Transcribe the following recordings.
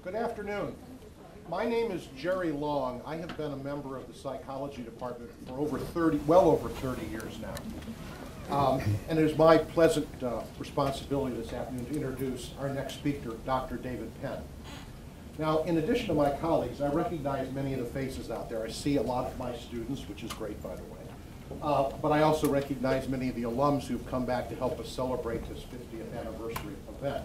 Good afternoon. My name is Jerry Long. I have been a member of the psychology department for well over 30 years now. And it is my pleasant responsibility this afternoon to introduce our next speaker, Dr. David Penn. Now, in addition to my colleagues, I recognize many of the faces out there. I see a lot of my students, which is great, by the way. But I also recognize many of the alums who've come back to help us celebrate this 50th anniversary event.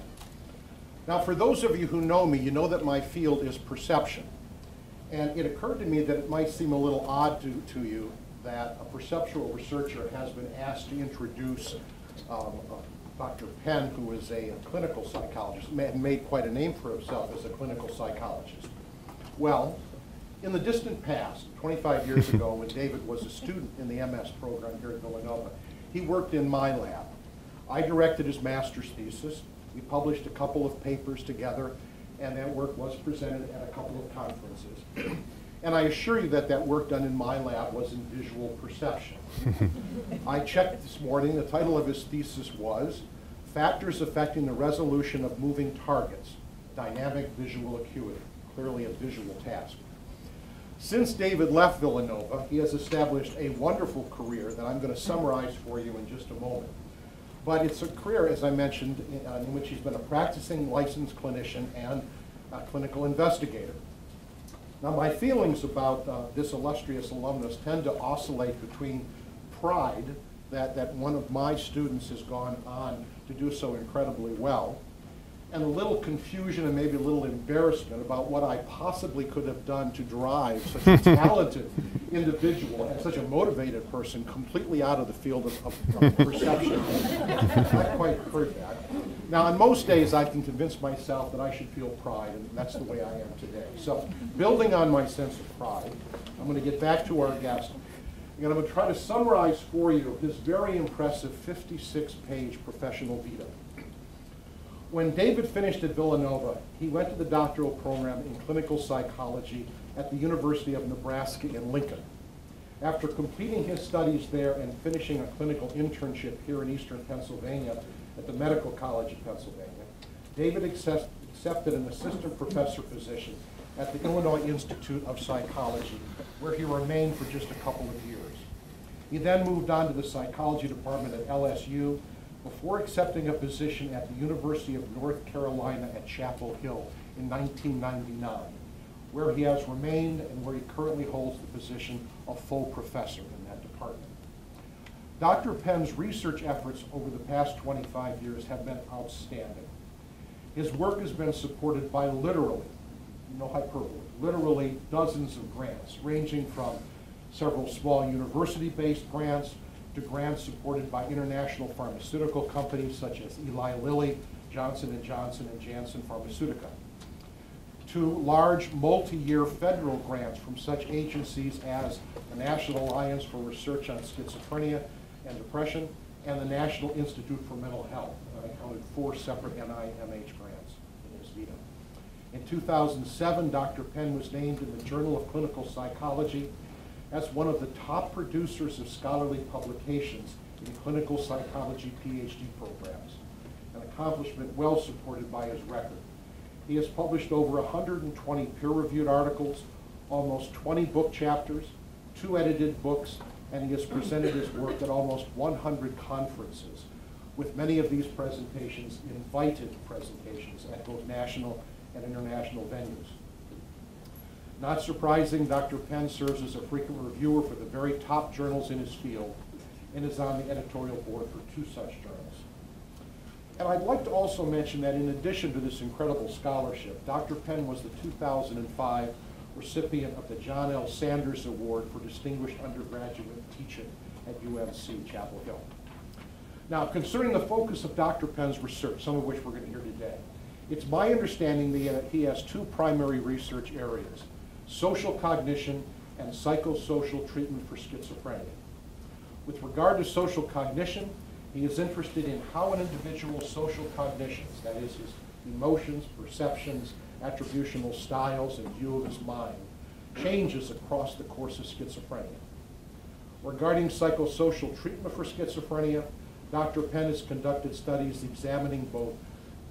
Now, for those of you who know me, you know that my field is perception. And it occurred to me that it might seem a little odd to you that a perceptual researcher has been asked to introduce Dr. Penn, who is a clinical psychologist, and made quite a name for himself as a clinical psychologist. Well, in the distant past, 25 years ago, when David was a student in the MS program here at Villanova, he worked in my lab. I directed his master's thesis. We published a couple of papers together, and that work was presented at a couple of conferences. And I assure you that that work done in my lab was in visual perception. I checked this morning. The title of his thesis was Factors Affecting the Resolution of Moving Targets, Dynamic Visual Acuity, clearly a visual task. Since David left Villanova, he has established a wonderful career that I'm going to summarize for you in just a moment. But it's a career, as I mentioned, in which he's been a practicing licensed clinician and a clinical investigator. Now, my feelings about this illustrious alumnus tend to oscillate between pride that one of my students has gone on to do so incredibly well, and a little confusion and maybe a little embarrassment about what I possibly could have done to drive such a talented individual and such a motivated person completely out of the field of perception. I quite heard that. Now, on most days, I can convince myself that I should feel pride, and that's the way I am today. So, building on my sense of pride, I'm going to get back to our guest, and I'm going to try to summarize for you his very impressive 56-page professional vita. When David finished at Villanova, he went to the doctoral program in clinical psychology at the University of Nebraska in Lincoln. After completing his studies there and finishing a clinical internship here in eastern Pennsylvania at the Medical College of Pennsylvania, David accepted an assistant professor position at the Illinois Institute of Psychology, where he remained for just a couple of years. He then moved on to the psychology department at LSU, before accepting a position at the University of North Carolina at Chapel Hill in 1999, where he has remained and where he currently holds the position of full professor in that department. Dr. Penn's research efforts over the past 25 years have been outstanding. His work has been supported by literally, no hyperbole, literally dozens of grants, ranging from several small university-based grants to grants supported by international pharmaceutical companies such as Eli Lilly, Johnson & Johnson, and Janssen Pharmaceutica, to large multi-year federal grants from such agencies as the National Alliance for Research on Schizophrenia and Depression and the National Institute for Mental Health. I counted 4 separate NIMH grants in his vita. In 2007, Dr. Penn was named in the Journal of Clinical Psychology as one of the top producers of scholarly publications in clinical psychology PhD programs, an accomplishment well supported by his record. He has published over 120 peer-reviewed articles, almost 20 book chapters, 2 edited books, and he has presented his work at almost 100 conferences, with many of these presentations invited presentations at both national and international venues. Not surprising, Dr. Penn serves as a frequent reviewer for the very top journals in his field and is on the editorial board for 2 such journals. And I'd like to also mention that in addition to this incredible scholarship, Dr. Penn was the 2005 recipient of the John L. Sanders Award for Distinguished Undergraduate Teaching at UNC Chapel Hill. Now, concerning the focus of Dr. Penn's research, some of which we're going to hear today, it's my understanding that he has 2 primary research areas: social cognition and psychosocial treatment for schizophrenia. With regard to social cognition, he is interested in how an individual's social cognitions, that is his emotions, perceptions, attributional styles, and view of his mind, changes across the course of schizophrenia. Regarding psychosocial treatment for schizophrenia, Dr. Penn has conducted studies examining both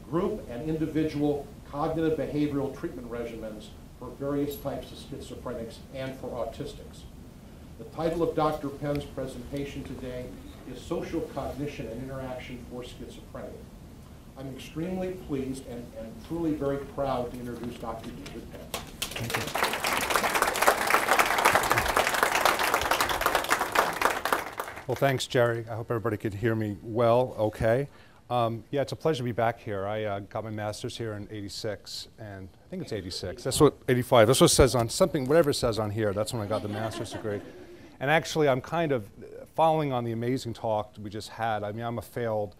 group and individual cognitive behavioral treatment regimens for various types of schizophrenics and for autistics. The title of Dr. Penn's presentation today is Social Cognition and Interaction for Schizophrenia. I'm extremely pleased and truly very proud to introduce Dr. David Penn. Thank you. Well, thanks, Jerry. I hope everybody could hear me well, okay. Yeah, it's a pleasure to be back here. I got my master's here in '86, and I think it's '86. That's what, '85. That's what it says on something, whatever it says on here. That's when I got the master's degree. And actually, I'm kind of following on the amazing talk we just had. I mean, I'm a failed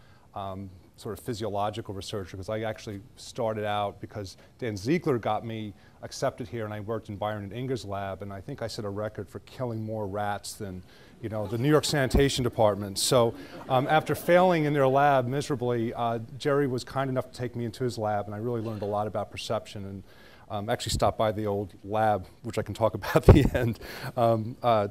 sort of physiological researcher because I actually started out because Dan Ziegler got me accepted here, and I worked in Byron and Inger's lab, and I think I set a record for killing more rats than, you know, the New York Sanitation Department. So after failing in their lab miserably, Jerry was kind enough to take me into his lab, and I really learned a lot about perception, and actually stopped by the old lab, which I can talk about at the end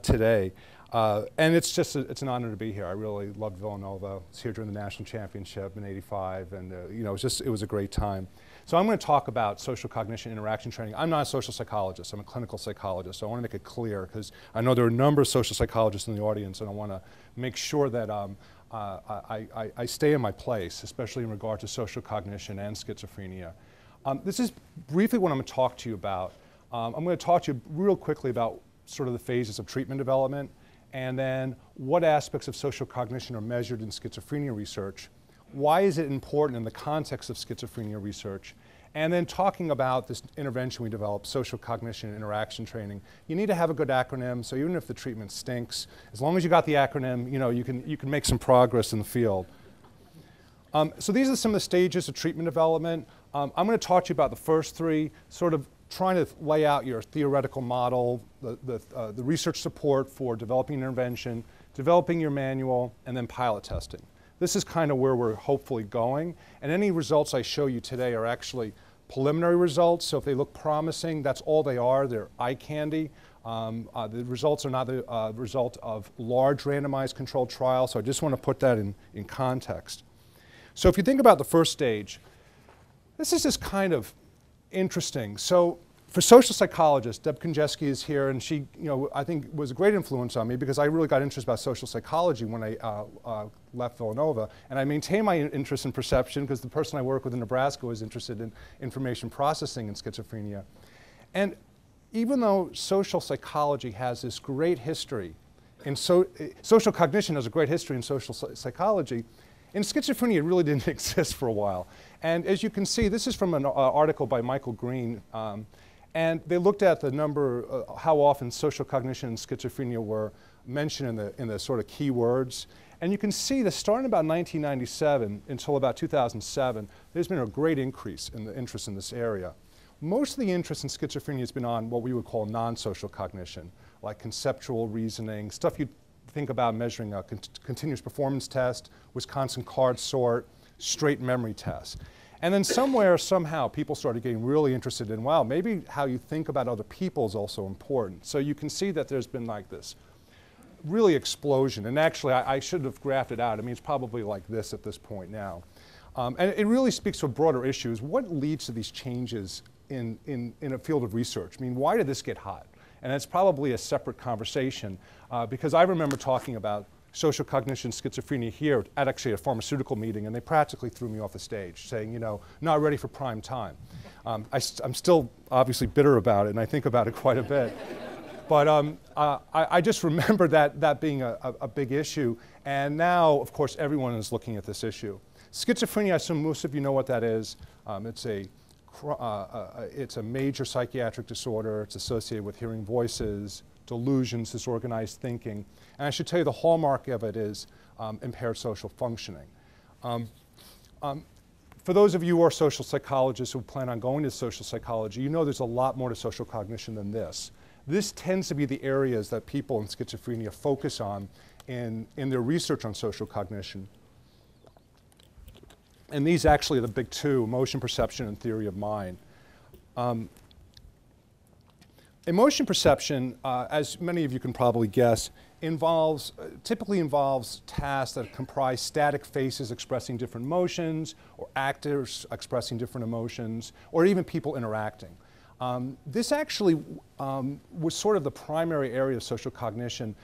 today. And it's an honor to be here. I really loved Villanova. I was here during the national championship in '85, and you know, it was a great time. So I'm going to talk about social cognition interaction training. I'm not a social psychologist. I'm a clinical psychologist. So I want to make it clear because I know there are a number of social psychologists in the audience, and I want to make sure that I stay in my place, especially in regard to social cognition and schizophrenia. This is briefly what I'm going to talk to you about. I'm going to talk to you real quickly about sort of the phases of treatment development, and then what aspects of social cognition are measured in schizophrenia research. Why is it important in the context of schizophrenia research? And then talking about this intervention we developed, social cognition and interaction training. You need to have a good acronym, so even if the treatment stinks, as long as you got the acronym, you know, you can make some progress in the field. So these are some of the stages of treatment development. I'm going to talk to you about the first three, sort of trying to lay out your theoretical model, the research support for developing intervention, developing your manual, and then pilot testing. This is kind of where we're hopefully going, and any results I show you today are actually preliminary results, so if they look promising, that's all they are. They're eye candy. The results are not the result of large randomized controlled trials, so I just want to put that in context. So if you think about the first stage, this is just kind of interesting. So for social psychologists, Deb Konjeski is here, and she, you know, I think was a great influence on me because I really got interested about social psychology when I left Villanova, and I maintained my interest in perception because the person I work with in Nebraska was interested in information processing in schizophrenia. And even though social psychology has this great history, social cognition has a great history in social psychology, in schizophrenia, it really didn't exist for a while. And as you can see, this is from an article by Michael Green, and they looked at the number, how often social cognition and schizophrenia were mentioned in the sort of keywords. And you can see that starting about 1997 until about 2007, there's been a great increase in the interest in this area. Most of the interest in schizophrenia has been on what we would call non-social cognition, like conceptual reasoning, stuff you'd think about measuring a continuous performance test, Wisconsin card sort, straight memory tests. And then somewhere, somehow, people started getting really interested in, wow, maybe how you think about other people is also important. So you can see that there's been like this really explosion. And actually, I should have graphed it out. I mean, it's probably like this at this point now. And it really speaks to broader issues. What leads to these changes in a field of research? I mean, why did this get hot? And it's probably a separate conversation because I remember talking about social cognition schizophrenia here at actually a pharmaceutical meeting, and they practically threw me off the stage saying, you know, not ready for prime time. I'm still obviously bitter about it, and I think about it quite a bit. But I just remember that being a big issue, and now, of course, everyone is looking at this issue. Schizophrenia, I assume most of you know what that is. It's a major psychiatric disorder. It's associated with hearing voices, delusions, disorganized thinking. And I should tell you the hallmark of it is impaired social functioning. For those of you who are social psychologists who plan on going to social psychology, you know there's a lot more to social cognition than this. This tends to be the areas that people in schizophrenia focus on in their research on social cognition. And these actually are the big two, emotion perception and theory of mind. Emotion perception, as many of you can probably guess, typically involves tasks that comprise static faces expressing different emotions, or actors expressing different emotions, or even people interacting. This actually was sort of the primary area of social cognition,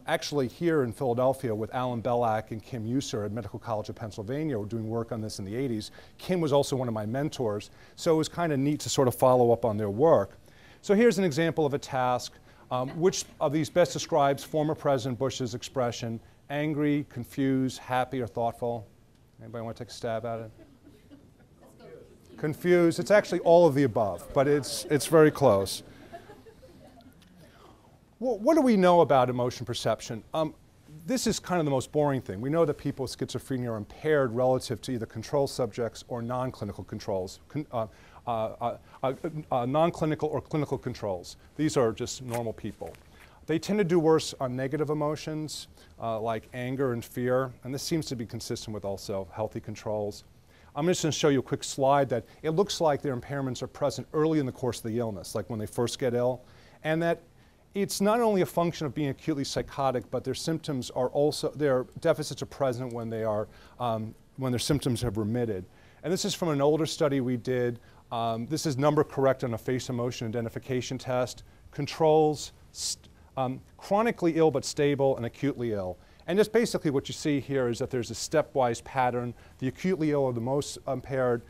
actually here in Philadelphia with Alan Belak and Kim User at Medical College of Pennsylvania. We're doing work on this in the 80s. Kim was also one of my mentors, so it was kind of neat to sort of follow up on their work. So here's an example of a task. Which of these best describes former President Bush's expression, angry, confused, happy, or thoughtful? Anybody want to take a stab at it? Confused. It's actually all of the above, but it's very close. Well, what do we know about emotion perception? This is kind of the most boring thing. We know that people with schizophrenia are impaired relative to either control subjects or non-clinical controls. Non-clinical or clinical controls. These are just normal people. They tend to do worse on negative emotions like anger and fear, and this seems to be consistent with also healthy controls. I'm just going to show you a quick slide that it looks like their impairments are present early in the course of the illness, like when they first get ill, and that it's not only a function of being acutely psychotic, but their symptoms are also, their deficits are present when they are, when their symptoms have remitted. And this is from an older study we did. This is number correct on a face emotion identification test. Controls, chronically ill but stable, and acutely ill. And just basically what you see here is that there's a stepwise pattern. The acutely ill are the most impaired.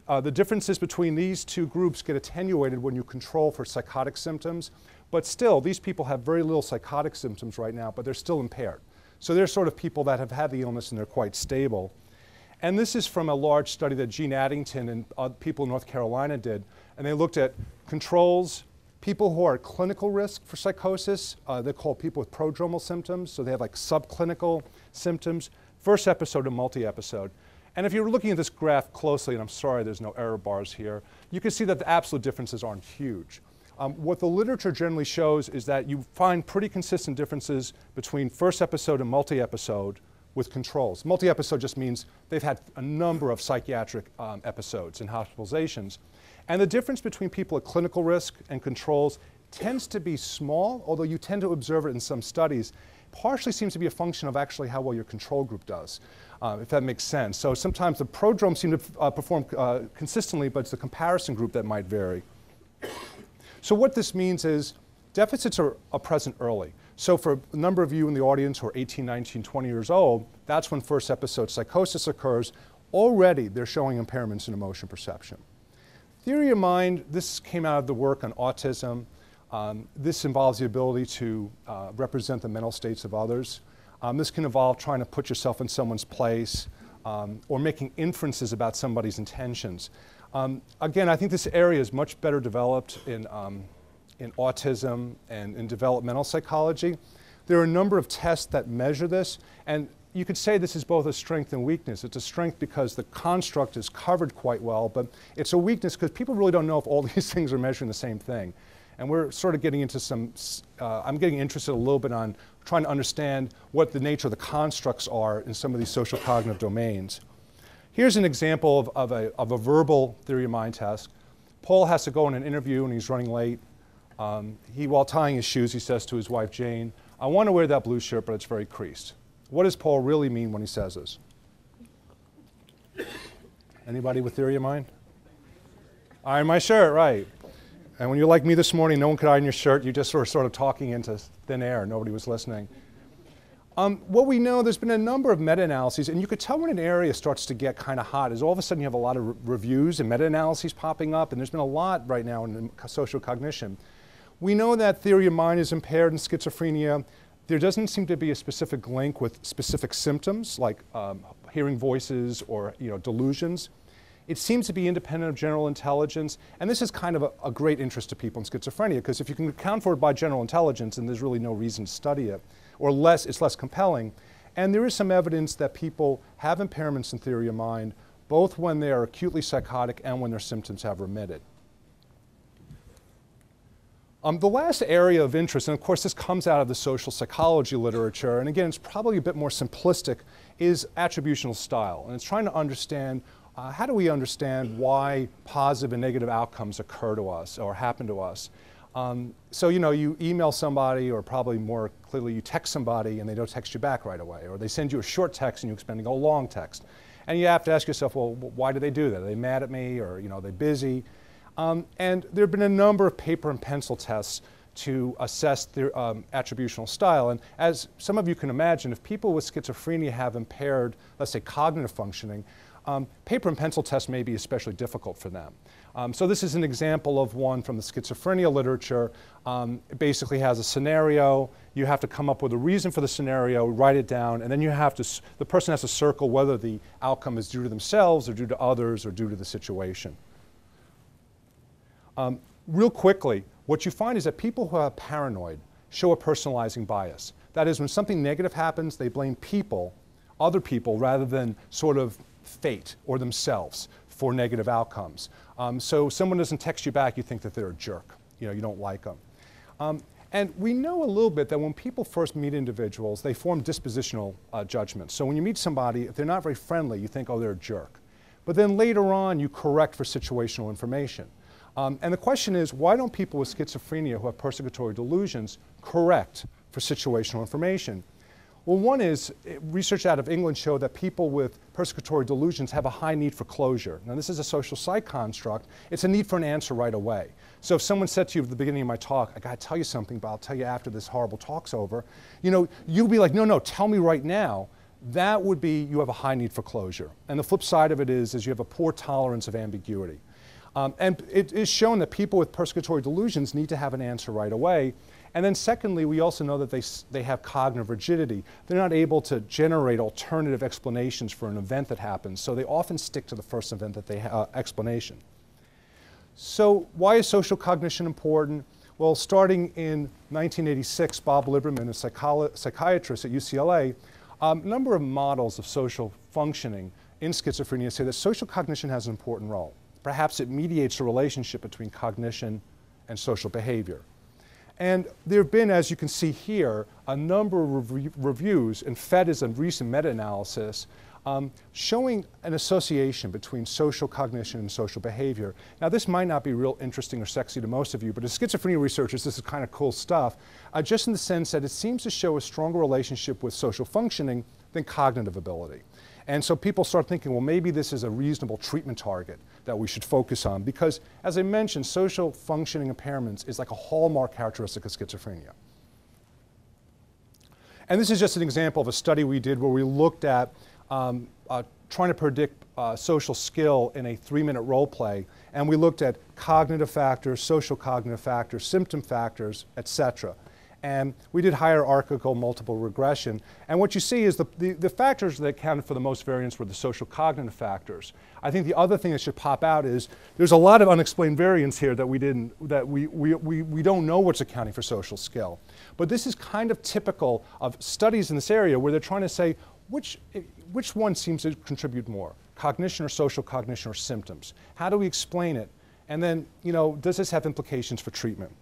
The differences between these two groups get attenuated when you control for psychotic symptoms. But still, these people have very little psychotic symptoms right now, but they're still impaired. So they're sort of people that have had the illness and they're quite stable. And this is from a large study that Gene Addington and people in North Carolina did. And they looked at controls, people who are at clinical risk for psychosis. They're called people with prodromal symptoms. So they have like subclinical symptoms, first episode and multi-episode. And if you're looking at this graph closely, and I'm sorry there's no error bars here, you can see that the absolute differences aren't huge. What the literature generally shows is that you find pretty consistent differences between first episode and multi-episode with controls. Multi-episode just means they've had a number of psychiatric episodes and hospitalizations. And the difference between people at clinical risk and controls tends to be small, although you tend to observe it in some studies. Partially seems to be a function of actually how well your control group does, if that makes sense. So sometimes the prodromes seem to perform consistently, but it's the comparison group that might vary. So what this means is deficits are present early. So for a number of you in the audience who are 18, 19, 20 years old, that's when first episode psychosis occurs. Already they're showing impairments in emotion perception. Theory of mind, this came out of the work on autism. This involves the ability to represent the mental states of others. This can involve trying to put yourself in someone's place or making inferences about somebody's intentions. Again, I think this area is much better developed in autism and in developmental psychology. There are a number of tests that measure this, and you could say this is both a strength and weakness. It's a strength because the construct is covered quite well, but it's a weakness because people really don't know if all these things are measuring the same thing. And we're sort of getting into some, I'm getting interested a little bit on trying to understand what the nature of the constructs are in some of these social cognitive domains. Here's an example of a verbal theory of mind test. Paul has to go in an interview and he's running late. While tying his shoes, he says to his wife, Jane, I want to wear that blue shirt, but it's very creased. What does Paul really mean when he says this? Anybody with theory of mind? Iron my shirt, right. And when you're like me this morning, no one could iron your shirt. You just were sort of talking into thin air. Nobody was listening. What we know, there's been a number of meta-analyses, and you could tell when an area starts to get kind of hot is all of a sudden you have a lot of reviews and meta-analyses popping up, and there's been a lot right now in social cognition. We know that theory of mind is impaired in schizophrenia. There doesn't seem to be a specific link with specific symptoms like hearing voices or delusions. It seems to be independent of general intelligence, and this is kind of a great interest to people in schizophrenia, because if you can account for it by general intelligence, then there's really no reason to study it, or it's less compelling. And there is some evidence that people have impairments in theory of mind, both when they are acutely psychotic and when their symptoms have remitted. The last area of interest, and of course this comes out of the social psychology literature, and again it's probably a bit more simplistic, is attributional style. And it's trying to understand how do we understand why positive and negative outcomes occur to us or happen to us. So, you know, you email somebody, or probably more clearly, you text somebody and they don't text you back right away, or they send you a short text and you expect to go a long text. And you have to ask yourself, well, why do they do that? Are they mad at me, or, you know, are they busy? And there have been a number of paper and pencil tests to assess their attributional style. And as some of you can imagine, if people with schizophrenia have impaired, let's say, cognitive functioning, paper and pencil tests may be especially difficult for them. So this is an example of one from the schizophrenia literature. It basically has a scenario. You have to come up with a reason for the scenario, write it down, and then you have to, the person has to circle whether the outcome is due to themselves or due to others or due to the situation. Real quickly, what you find is that people who are paranoid show a personalizing bias. That is, when something negative happens, they blame people, other people, rather than sort of fate or themselves for negative outcomes. So someone doesn't text you back, you think that they're a jerk. You know, you don't like them. And we know a little bit that when people first meet individuals, they form dispositional judgments. So when you meet somebody, if they're not very friendly, you think, oh, they're a jerk. But then later on, you correct for situational information. And the question is, why don't people with schizophrenia who have persecutory delusions correct for situational information? Well, one is, research out of England showed that people with persecutory delusions have a high need for closure. Now, this is a social psych construct. It's a need for an answer right away. So if someone said to you at the beginning of my talk, I got to tell you something, but I'll tell you after this horrible talk's over, you know, you'll be like, no, no, tell me right now. That would be, you have a high need for closure. And the flip side of it is you have a poor tolerance of ambiguity. And it is shown that people with persecutory delusions need to have an answer right away. And then secondly, we also know that they have cognitive rigidity. They're not able to generate alternative explanations for an event that happens, so they often stick to the first event that they explanation. So why is social cognition important? Well, starting in 1986, Bob Liberman, a psychiatrist at UCLA, a number of models of social functioning in schizophrenia say that social cognition has an important role. Perhaps it mediates the relationship between cognition and social behavior. And there have been, as you can see here, a number of reviews, and FED is a recent meta-analysis, showing an association between social cognition and social behavior. Now, this might not be real interesting or sexy to most of you, but as schizophrenia researchers, this is kind of cool stuff, just in the sense that it seems to show a stronger relationship with social functioning than cognitive ability. And so people start thinking, well, maybe this is a reasonable treatment target that we should focus on, because, as I mentioned, social functioning impairments is like a hallmark characteristic of schizophrenia. And this is just an example of a study we did where we looked at trying to predict social skill in a 3-minute role play, and we looked at cognitive factors, social cognitive factors, symptom factors, etc. And we did hierarchical multiple regression. And what you see is the factors that accounted for the most variance were the social cognitive factors. I think the other thing that should pop out is there's a lot of unexplained variance here that we don't know what's accounting for social skill. But this is kind of typical of studies in this area where they're trying to say which one seems to contribute more, cognition or social cognition or symptoms? How do we explain it? And then, you know, does this have implications for treatment?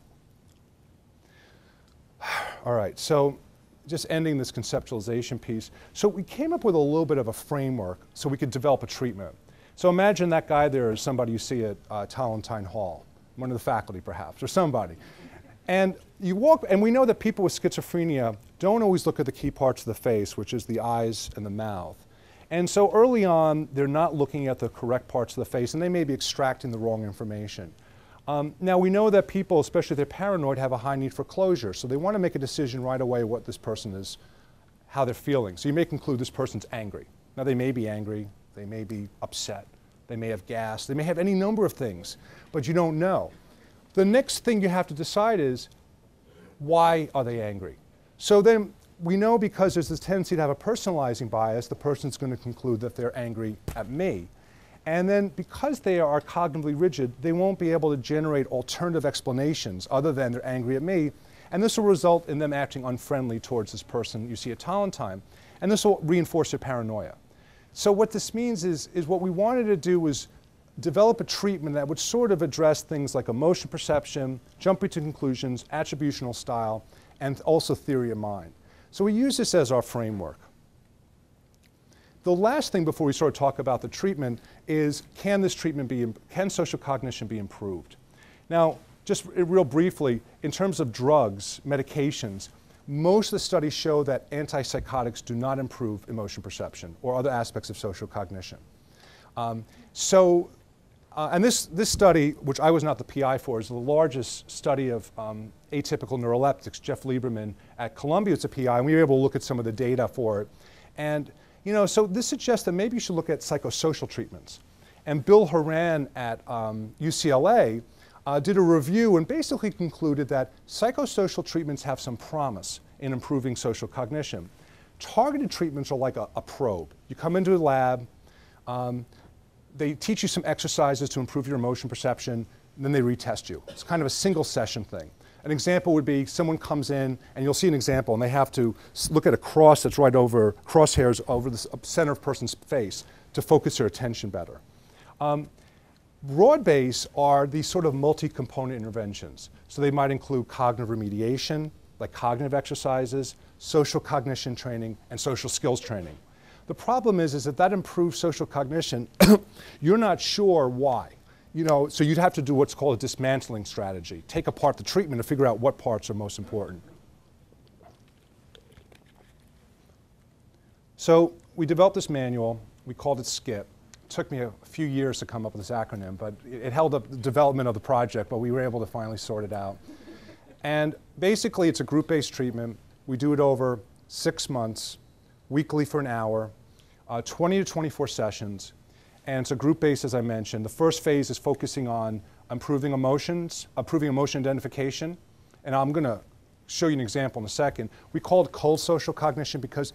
All right, so just ending this conceptualization piece. So we came up with a little bit of a framework so we could develop a treatment. So imagine that guy there is somebody you see at Talentine Hall, one of the faculty perhaps, or somebody. And you walk, and we know that people with schizophrenia don't always look at the key parts of the face, which is the eyes and the mouth. And so early on, they're not looking at the correct parts of the face, and they may be extracting the wrong information. Now we know that people, especially if they're paranoid, have a high need for closure. So they want to make a decision right away what this person is, how they're feeling. So you may conclude this person's angry. Now they may be angry, they may be upset, they may have gas, they may have any number of things, but you don't know. The next thing you have to decide is, why are they angry? So then we know because there's this tendency to have a personalizing bias, the person's going to conclude that they're angry at me. And then because they are cognitively rigid, they won't be able to generate alternative explanations other than they're angry at me. And this will result in them acting unfriendly towards this person you see at Talentine. And this will reinforce their paranoia. So what this means is what we wanted to do was develop a treatment that would sort of address things like emotion perception, jumping to conclusions, attributional style, and also theory of mind. So we use this as our framework. The last thing before we sort of talk about the treatment is, can this treatment can social cognition be improved? Now, just real briefly, in terms of drugs, medications, most of the studies show that antipsychotics do not improve emotion perception or other aspects of social cognition. And this study, which I was not the PI for, is the largest study of atypical neuroleptics. Jeff Lieberman at Columbia is a PI, and we were able to look at some of the data for it. And so this suggests that maybe you should look at psychosocial treatments. And Bill Horan at UCLA did a review and basically concluded that psychosocial treatments have some promise in improving social cognition. Targeted treatments are like a probe. You come into a lab, they teach you some exercises to improve your emotion perception, and then they retest you. It's kind of a single session thing. An example would be someone comes in, and you'll see an example, and they have to look at a cross that's right over, crosshairs over the center of a person's face to focus their attention better. Broad-based are these sort of multi-component interventions. So they might include cognitive remediation, like cognitive exercises, social cognition training, and social skills training. The problem is that improves social cognition, you're not sure why. So you'd have to do what's called a dismantling strategy. Take apart the treatment to figure out what parts are most important. So we developed this manual. We called it SKIP. It took me a few years to come up with this acronym, but it held up the development of the project, but we were able to finally sort it out. And basically, it's a group-based treatment. We do it over 6 months, weekly for an hour, 20 to 24 sessions. And it's a group-based, as I mentioned. The first phase is focusing on improving emotion identification. And I'm going to show you an example in a second. We call it cold social cognition because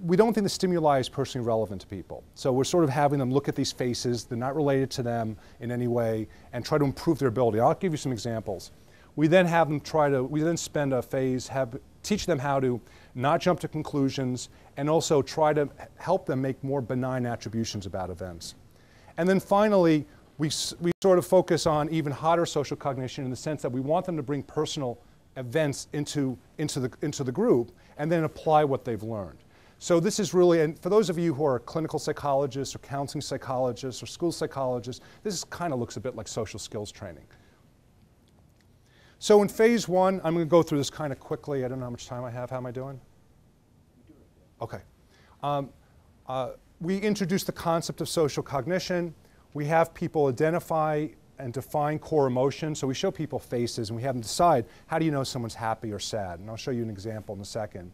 we don't think the stimuli is personally relevant to people. So we're sort of having them look at these faces. They're not related to them in any way, and try to improve their ability. I'll give you some examples. We then have them spend a phase, teach them how to not jump to conclusions, and also try to help them make more benign attributions about events. And then finally, we sort of focus on even hotter social cognition in the sense that we want them to bring personal events into the group and then apply what they've learned. So this is really, and for those of you who are clinical psychologists or counseling psychologists or school psychologists, this kind of looks a bit like social skills training. So in phase one, I'm going to go through this kind of quickly. I don't know how much time I have. How am I doing? Okay. We introduce the concept of social cognition. We have people identify and define core emotions. So we show people faces, and we have them decide, how do you know someone's happy or sad? And I'll show you an example in a second.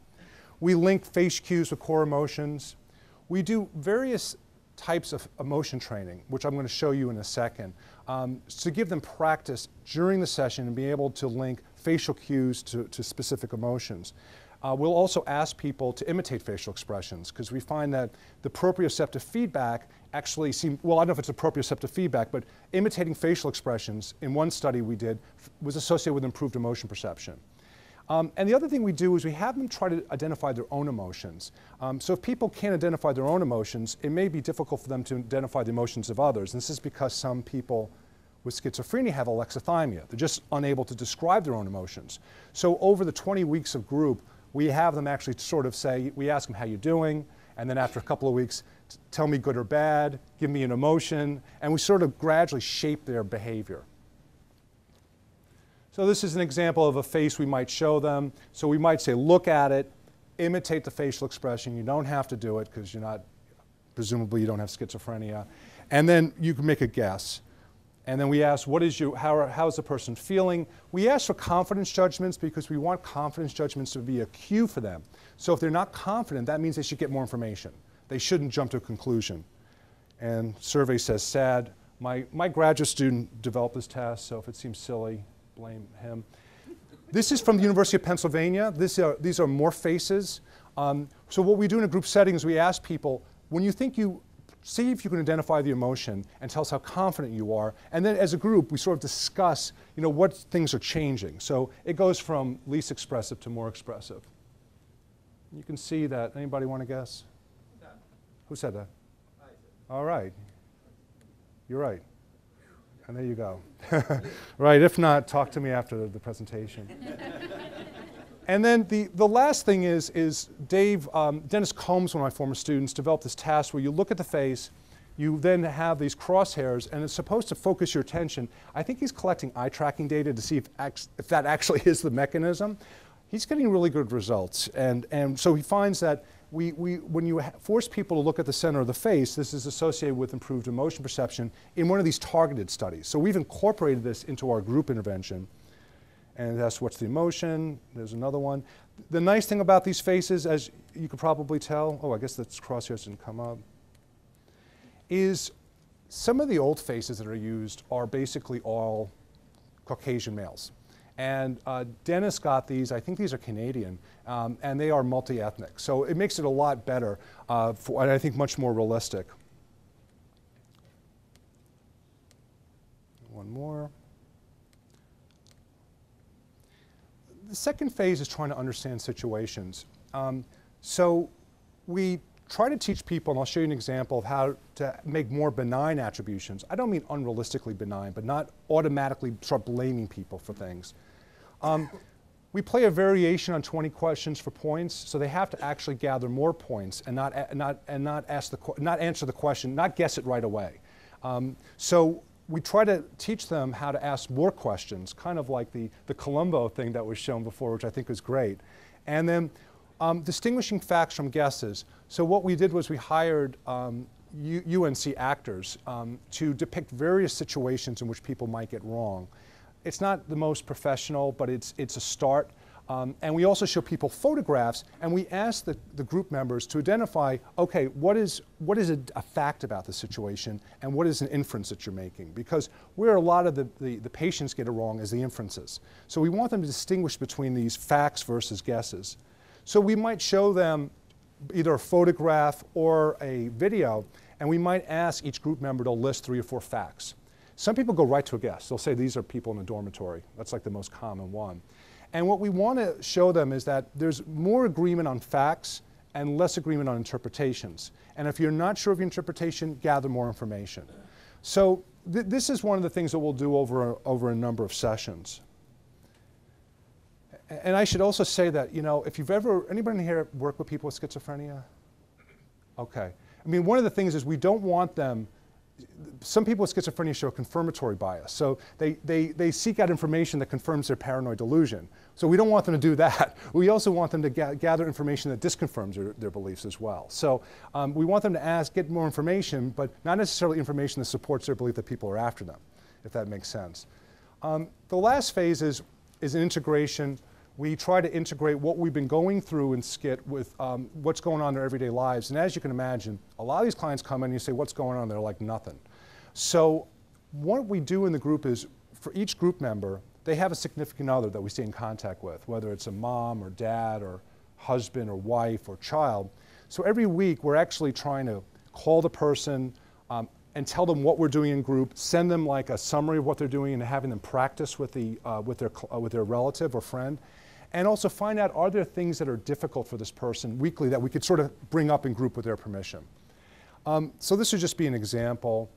We link face cues with core emotions. We do various types of emotion training, which I'm going to show you in a second, to give them practice during the session and be able to link facial cues to specific emotions. We'll also ask people to imitate facial expressions because we find that the proprioceptive feedback actually well, I don't know if it's proprioceptive feedback, but imitating facial expressions in one study we did was associated with improved emotion perception. And the other thing we do is we have them try to identify their own emotions. So if people can't identify their own emotions, it may be difficult for them to identify the emotions of others. And this is because some people with schizophrenia have alexithymia. They're just unable to describe their own emotions. So over the 20 weeks of group, we have them actually sort of say, we ask them, how you doing? And then after a couple of weeks, tell me good or bad, give me an emotion, and we sort of gradually shape their behavior. So this is an example of a face we might show them. So we might say, look at it, imitate the facial expression. You don't have to do it because you're not, presumably you don't have schizophrenia. And then you can make a guess. And then we ask, how is the person feeling? We ask for confidence judgments because we want confidence judgments to be a cue for them. So if they're not confident, that means they should get more information. They shouldn't jump to a conclusion. And survey says sad. My graduate student developed this test, so if it seems silly, blame him. This is from the University of Pennsylvania. These are more faces. So what we do in a group setting is we ask people, when you think see if you can identify the emotion and tell us how confident you are. And then as a group, we sort of discuss, what things are changing. So it goes from least expressive to more expressive. You can see that. Anybody want to guess? Who said that? I said. All right. You're right. And there you go. Right, if not, talk to me after the presentation. And then the last thing is Dennis Combs, one of my former students, developed this task where you look at the face, you then have these crosshairs, and it's supposed to focus your attention. I think he's collecting eye tracking data to see if that actually is the mechanism. He's getting really good results. And so he finds that when you force people to look at the center of the face, this is associated with improved emotion perception in one of these targeted studies. So we've incorporated this into our group intervention. And that's what's the emotion. There's another one. The nice thing about these faces, as you could probably tell, oh, I guess the crosshairs didn't come up, is some of the old faces that are used are basically all Caucasian males. And Dennis got these, I think these are Canadian, and they are multi-ethnic. So it makes it a lot better, and I think much more realistic. One more. The second phase is trying to understand situations. So we try to teach people, and I'll show you an example of how to make more benign attributions. I don't mean unrealistically benign, but not automatically start blaming people for things. We play a variation on 20 questions for points, so they have to actually gather more points and not answer the question, not guess it right away. So we try to teach them how to ask more questions, kind of like the Columbo thing that was shown before, which I think was great. And then distinguishing facts from guesses. So what we did was we hired UNC actors to depict various situations in which people might get wrong. It's not the most professional, but it's a start. And we also show people photographs, and we ask the group members to identify, okay, what is a fact about the situation, and what is an inference that you're making? Because where a lot of the patients get it wrong is the inferences. So we want them to distinguish between these facts versus guesses. So we might show them either a photograph or a video, and we might ask each group member to list 3 or 4 facts. Some people go right to a guess. They'll say these are people in a dormitory. That's like the most common one. And what we want to show them is that there's more agreement on facts and less agreement on interpretations. And if you're not sure of your interpretation, gather more information. So this is one of the things that we'll do over a number of sessions. And I should also say that, you know, if you've anybody here work with people with schizophrenia? Okay. I mean, one of the things is we don't want them, some people with schizophrenia show a confirmatory bias. So they seek out information that confirms their paranoid delusion. So we don't want them to do that. We also want them to gather information that disconfirms their beliefs as well. So we want them to get more information, but not necessarily information that supports their belief that people are after them, if that makes sense. The last phase is an integration. We try to integrate what we've been going through in SCIT with what's going on in their everyday lives. And as you can imagine, a lot of these clients come in and you say, what's going on? They're like, nothing. So what we do in the group is, for each group member, they have a significant other that we stay in contact with, whether it's a mom or dad or husband or wife or child. So every week, we're actually trying to call the person and tell them what we're doing in group, send them like a summary of what they're doing and having them practice with their relative or friend. And also find out, are there things that are difficult for this person weekly that we could sort of bring up in group with their permission? So this would just be an example.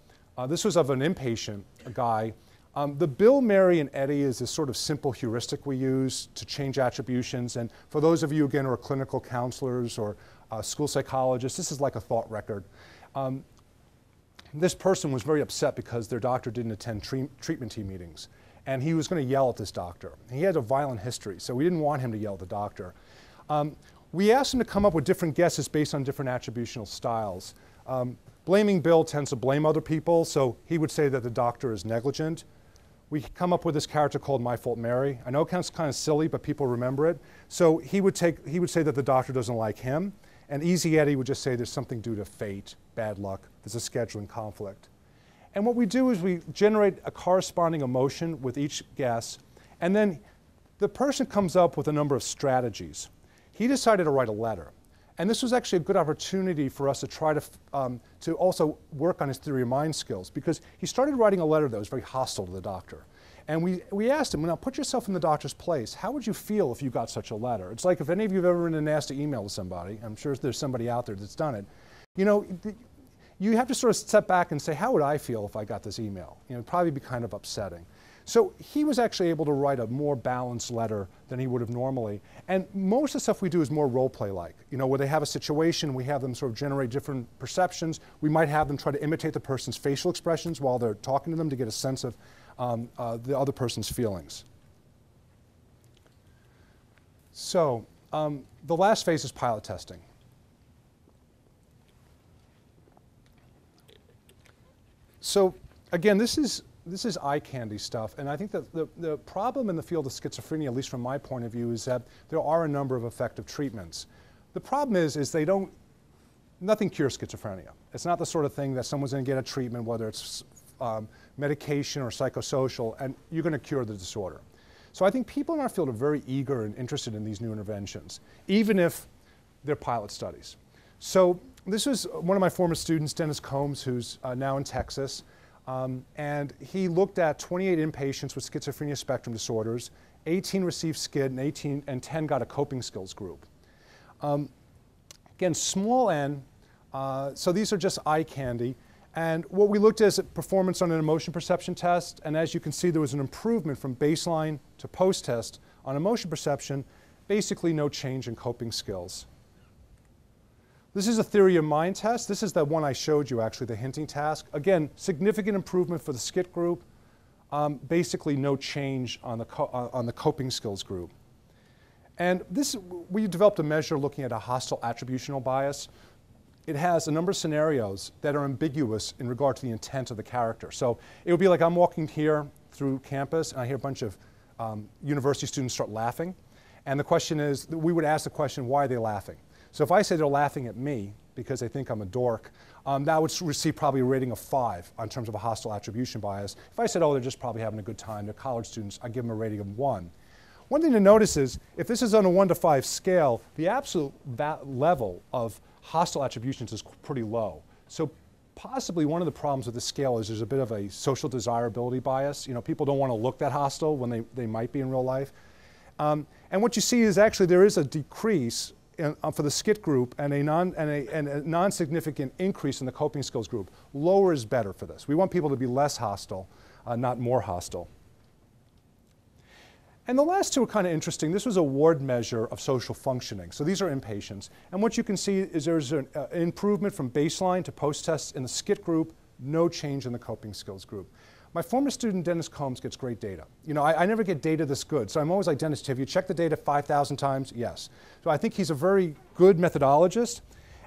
This was of an inpatient, a guy. The Bill, Mary, and Eddie is this sort of simple heuristic we use to change attributions. And for those of you, again, who are clinical counselors or school psychologists, this is like a thought record. This person was very upset because their doctor didn't attend treatment team meetings. And he was going to yell at this doctor. He had a violent history, so we didn't want him to yell at the doctor. We asked him to come up with different guesses based on different attributional styles. Blaming Bill tends to blame other people, so he would say that the doctor is negligent. We come up with this character called My Fault Mary. I know it sounds kind of silly, but people remember it. So he would say that the doctor doesn't like him, and Easy Eddie would just say there's something due to fate, bad luck, there's a scheduling conflict. And what we do is we generate a corresponding emotion with each guess, and then the person comes up with a number of strategies. He decided to write a letter. And this was actually a good opportunity for us to try to also work on his theory of mind skills, because he started writing a letter that was very hostile to the doctor. And we asked him, now put yourself in the doctor's place. How would you feel if you got such a letter? It's like if any of you have ever written a nasty email to somebody, I'm sure there's somebody out there that's done it, you know, you have to sort of step back and say, how would I feel if I got this email? You know, it'd probably be kind of upsetting. So he was actually able to write a more balanced letter than he would have normally. And most of the stuff we do is more role play-like. You know, where they have a situation, we have them sort of generate different perceptions. We might have them try to imitate the person's facial expressions while they're talking to them to get a sense of the other person's feelings. So the last phase is pilot testing. So again, this is eye candy stuff, and I think that the problem in the field of schizophrenia, at least from my point of view, is that there are a number of effective treatments. The problem is nothing cures schizophrenia. It's not the sort of thing that someone's going to get a treatment, whether it's medication or psychosocial, and you're going to cure the disorder. So I think people in our field are very eager and interested in these new interventions, even if they're pilot studies. So this was one of my former students, Dennis Combs, who's now in Texas. And he looked at 28 inpatients with schizophrenia spectrum disorders. 18 received SCID and 10 got a coping skills group. Again, small n, so these are just eye candy. And what we looked at is performance on an emotion perception test. And as you can see, there was an improvement from baseline to post-test on emotion perception, basically no change in coping skills. This is a theory of mind test. This is the one I showed you, actually, the hinting task. Again, significant improvement for the SCIT group. Basically, no change on the coping skills group. And we developed a measure looking at a hostile attributional bias. It has a number of scenarios that are ambiguous in regard to the intent of the character. So it would be like I'm walking here through campus, and I hear a bunch of university students start laughing. And the question is, we would ask the question, why are they laughing? So if I say they're laughing at me because they think I'm a dork, that would receive probably a rating of 5 in terms of a hostile attribution bias. If I said, oh, they're just probably having a good time, they're college students, I give them a rating of 1. One thing to notice is, if this is on a 1 to 5 scale, the absolute level of hostile attributions is pretty low. So possibly one of the problems with this scale is there's a bit of a social desirability bias. You know, people don't want to look that hostile when they might be in real life. And what you see is actually there is a decrease for the SCIT group and a non-significant increase in the coping skills group. Lower is better for this. We want people to be less hostile, not more hostile. And the last two are kind of interesting. This was a Ward measure of social functioning. So these are inpatients. And what you can see is there's an improvement from baseline to post-test in the SCIT group, no change in the coping skills group. My former student, Dennis Combs, gets great data. You know, I never get data this good. So I'm always like, Dennis, have you checked the data 5,000 times? Yes. So I think he's a very good methodologist.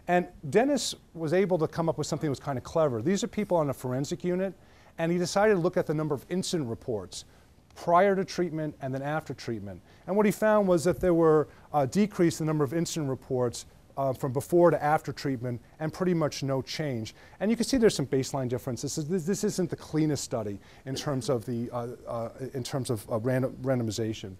And Dennis was able to come up with something that was kind of clever. These are people on a forensic unit, and he decided to look at the number of incident reports prior to treatment and then after treatment. And what he found was that there were a decrease in the number of incident reports from before to after treatment, and pretty much no change. And you can see there's some baseline differences. This isn't the cleanest study in terms of randomization.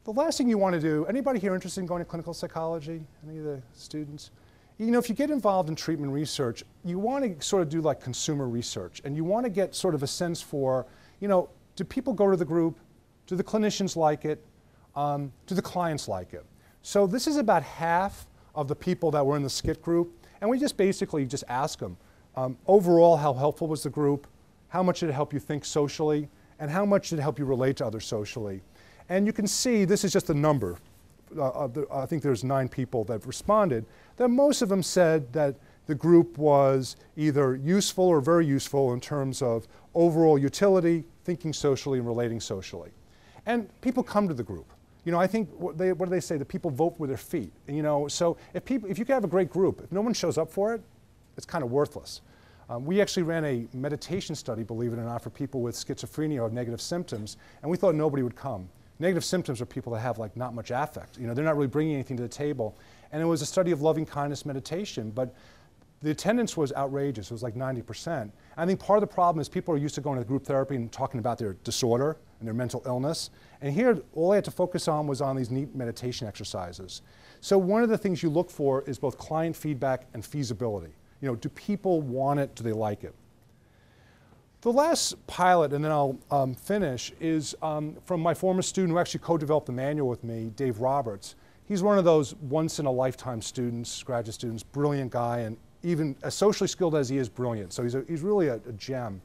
The last thing you want to do, anybody here interested in going to clinical psychology? Any of the students? You know, if you get involved in treatment research, you want to sort of do like consumer research, and you want to get sort of a sense for, you know, do people go to the group? Do the clinicians like it? Do the clients like it? So this is about half of the people that were in the SCIT group, and we just basically just ask them, overall, how helpful was the group? How much did it help you think socially? And how much did it help you relate to others socially? And you can see, this is just a number. I think there's 9 people that responded, that most of them said that the group was either useful or very useful in terms of overall utility, thinking socially, and relating socially. And people come to the group. You know, I think, what do they say? That people vote with their feet. You know, so if you can have a great group, if no one shows up for it, it's kind of worthless. We actually ran a meditation study, believe it or not, for people with schizophrenia or negative symptoms, and we thought nobody would come. Negative symptoms are people that have like not much affect. You know, they're not really bringing anything to the table. And it was a study of loving kindness meditation, but the attendance was outrageous. It was like 90%. I think part of the problem is people are used to going to group therapy and talking about their disorder and their mental illness. And here, all I had to focus on was on these neat meditation exercises. So one of the things you look for is both client feedback and feasibility. You know, do people want it? Do they like it? The last pilot, and then I'll finish, is from my former student who actually co-developed the manual with me, Dave Roberts. He's one of those once-in-a-lifetime students, graduate students, brilliant guy, and even as socially skilled as he is, brilliant. So he's really a gem.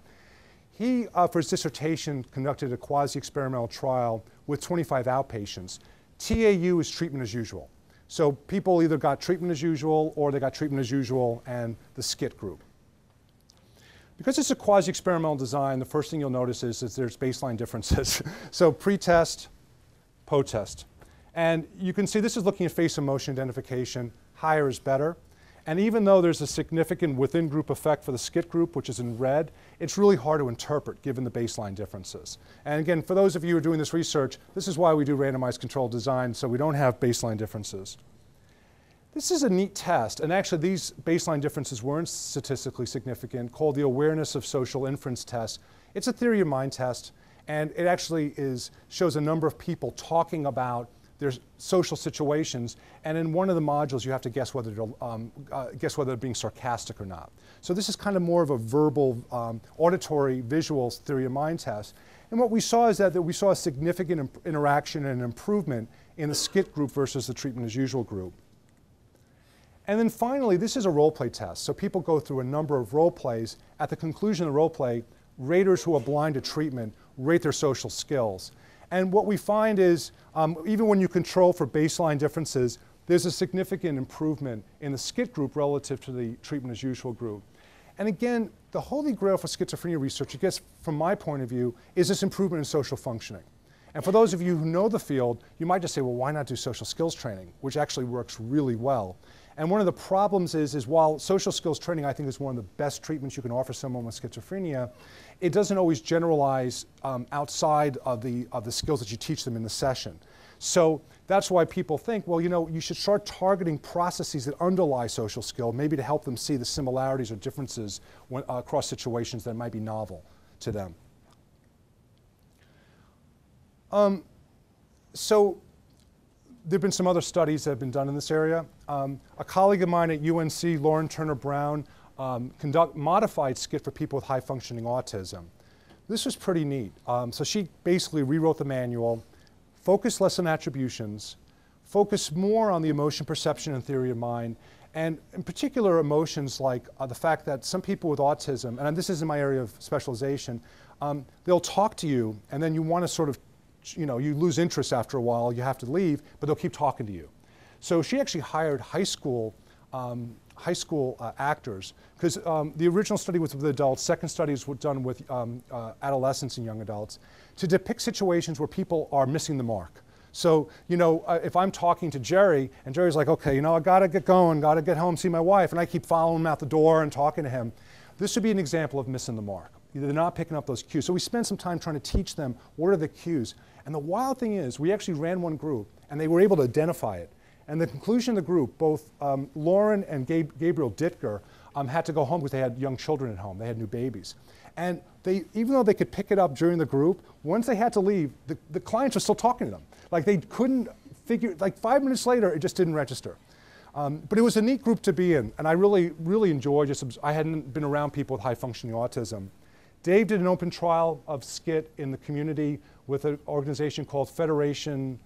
He, for his dissertation, conducted a quasi-experimental trial with 25 outpatients. TAU is treatment as usual. So people either got treatment as usual or they got treatment as usual and the SCIT group. Because it's a quasi-experimental design, the first thing you'll notice is there's baseline differences. So pre-test, post-test. And you can see this is looking at face and motion identification. Higher is better. And even though there's a significant within-group effect for the SCIT group, which is in red, it's really hard to interpret given the baseline differences. And again, for those of you who are doing this research, this is why we do randomized controlled design, so we don't have baseline differences. This is a neat test, and actually these baseline differences weren't statistically significant, called the Awareness of Social Inference test. It's a theory of mind test, and it actually shows a number of people talking about their social situations, and in one of the modules you have to guess whether they're being sarcastic or not. So this is kind of more of a verbal, auditory, visual theory of mind test. And what we saw is that we saw a significant interaction and improvement in the SCIT group versus the treatment as usual group. And then finally, this is a role play test. So people go through a number of role plays. At the conclusion of the role play, raters who are blind to treatment rate their social skills. And what we find is, even when you control for baseline differences, there's a significant improvement in the SCIT group relative to the treatment as usual group. And again, the holy grail for schizophrenia research, I guess from my point of view, is this improvement in social functioning. And for those of you who know the field, you might just say, well, why not do social skills training, which actually works really well. And one of the problems is while social skills training, I think, is one of the best treatments you can offer someone with schizophrenia, it doesn't always generalize outside of the skills that you teach them in the session. So that's why people think, well, you know, you should start targeting processes that underlie social skill, maybe to help them see the similarities or differences across situations that might be novel to them. So there have been some other studies that have been done in this area. A colleague of mine at UNC, Lauren Turner Brown, modified SCIT for people with high-functioning autism. This was pretty neat. So she basically rewrote the manual, focused less on attributions, focused more on the emotion, perception, and theory of mind, and in particular emotions like the fact that some people with autism, and this is in my area of specialization, they'll talk to you, and then you want to sort of, you know, you lose interest after a while, you have to leave, but they'll keep talking to you. So she actually hired high school actors, because the original study was with adults, second studies were done with adolescents and young adults, to depict situations where people are missing the mark. So, you know, if I'm talking to Jerry, and Jerry's like, okay, you know, I gotta get going, gotta get home, see my wife, and I keep following him out the door and talking to him, this would be an example of missing the mark. They're not picking up those cues. So we spent some time trying to teach them what are the cues. And the wild thing is, we actually ran one group, and they were able to identify it. And the conclusion of the group, both Lauren and Gabriel Dittger had to go home because they had young children at home. They had new babies. And they, even though they could pick it up during the group, once they had to leave, the clients were still talking to them. Like they couldn't figure, like 5 minutes later, it just didn't register. But it was a neat group to be in, and I really, really enjoyed just, I hadn't been around people with high-functioning autism. Dave did an open trial of SCIT in the community with an organization called Federation,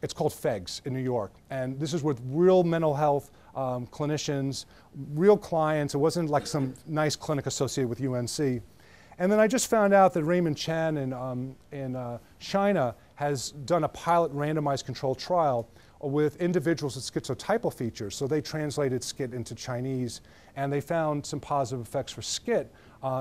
it's called FEGS in New York. And this is with real mental health clinicians, real clients. It wasn't like some nice clinic associated with UNC. And then I just found out that Raymond Chan in China has done a pilot randomized controlled trial with individuals with schizotypal features. So they translated SCIT into Chinese, and they found some positive effects for SCIT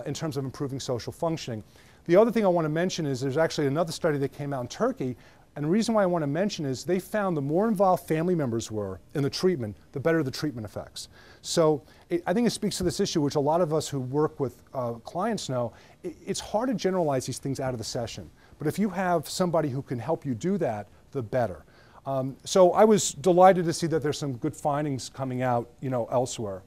in terms of improving social functioning. The other thing I want to mention is there's actually another study that came out in Turkey, and the reason why I want to mention is they found the more involved family members were in the treatment, the better the treatment effects. So I think it speaks to this issue, which a lot of us who work with clients know, it's hard to generalize these things out of the session. But if you have somebody who can help you do that, the better. So I was delighted to see that there's some good findings coming out, you know, elsewhere.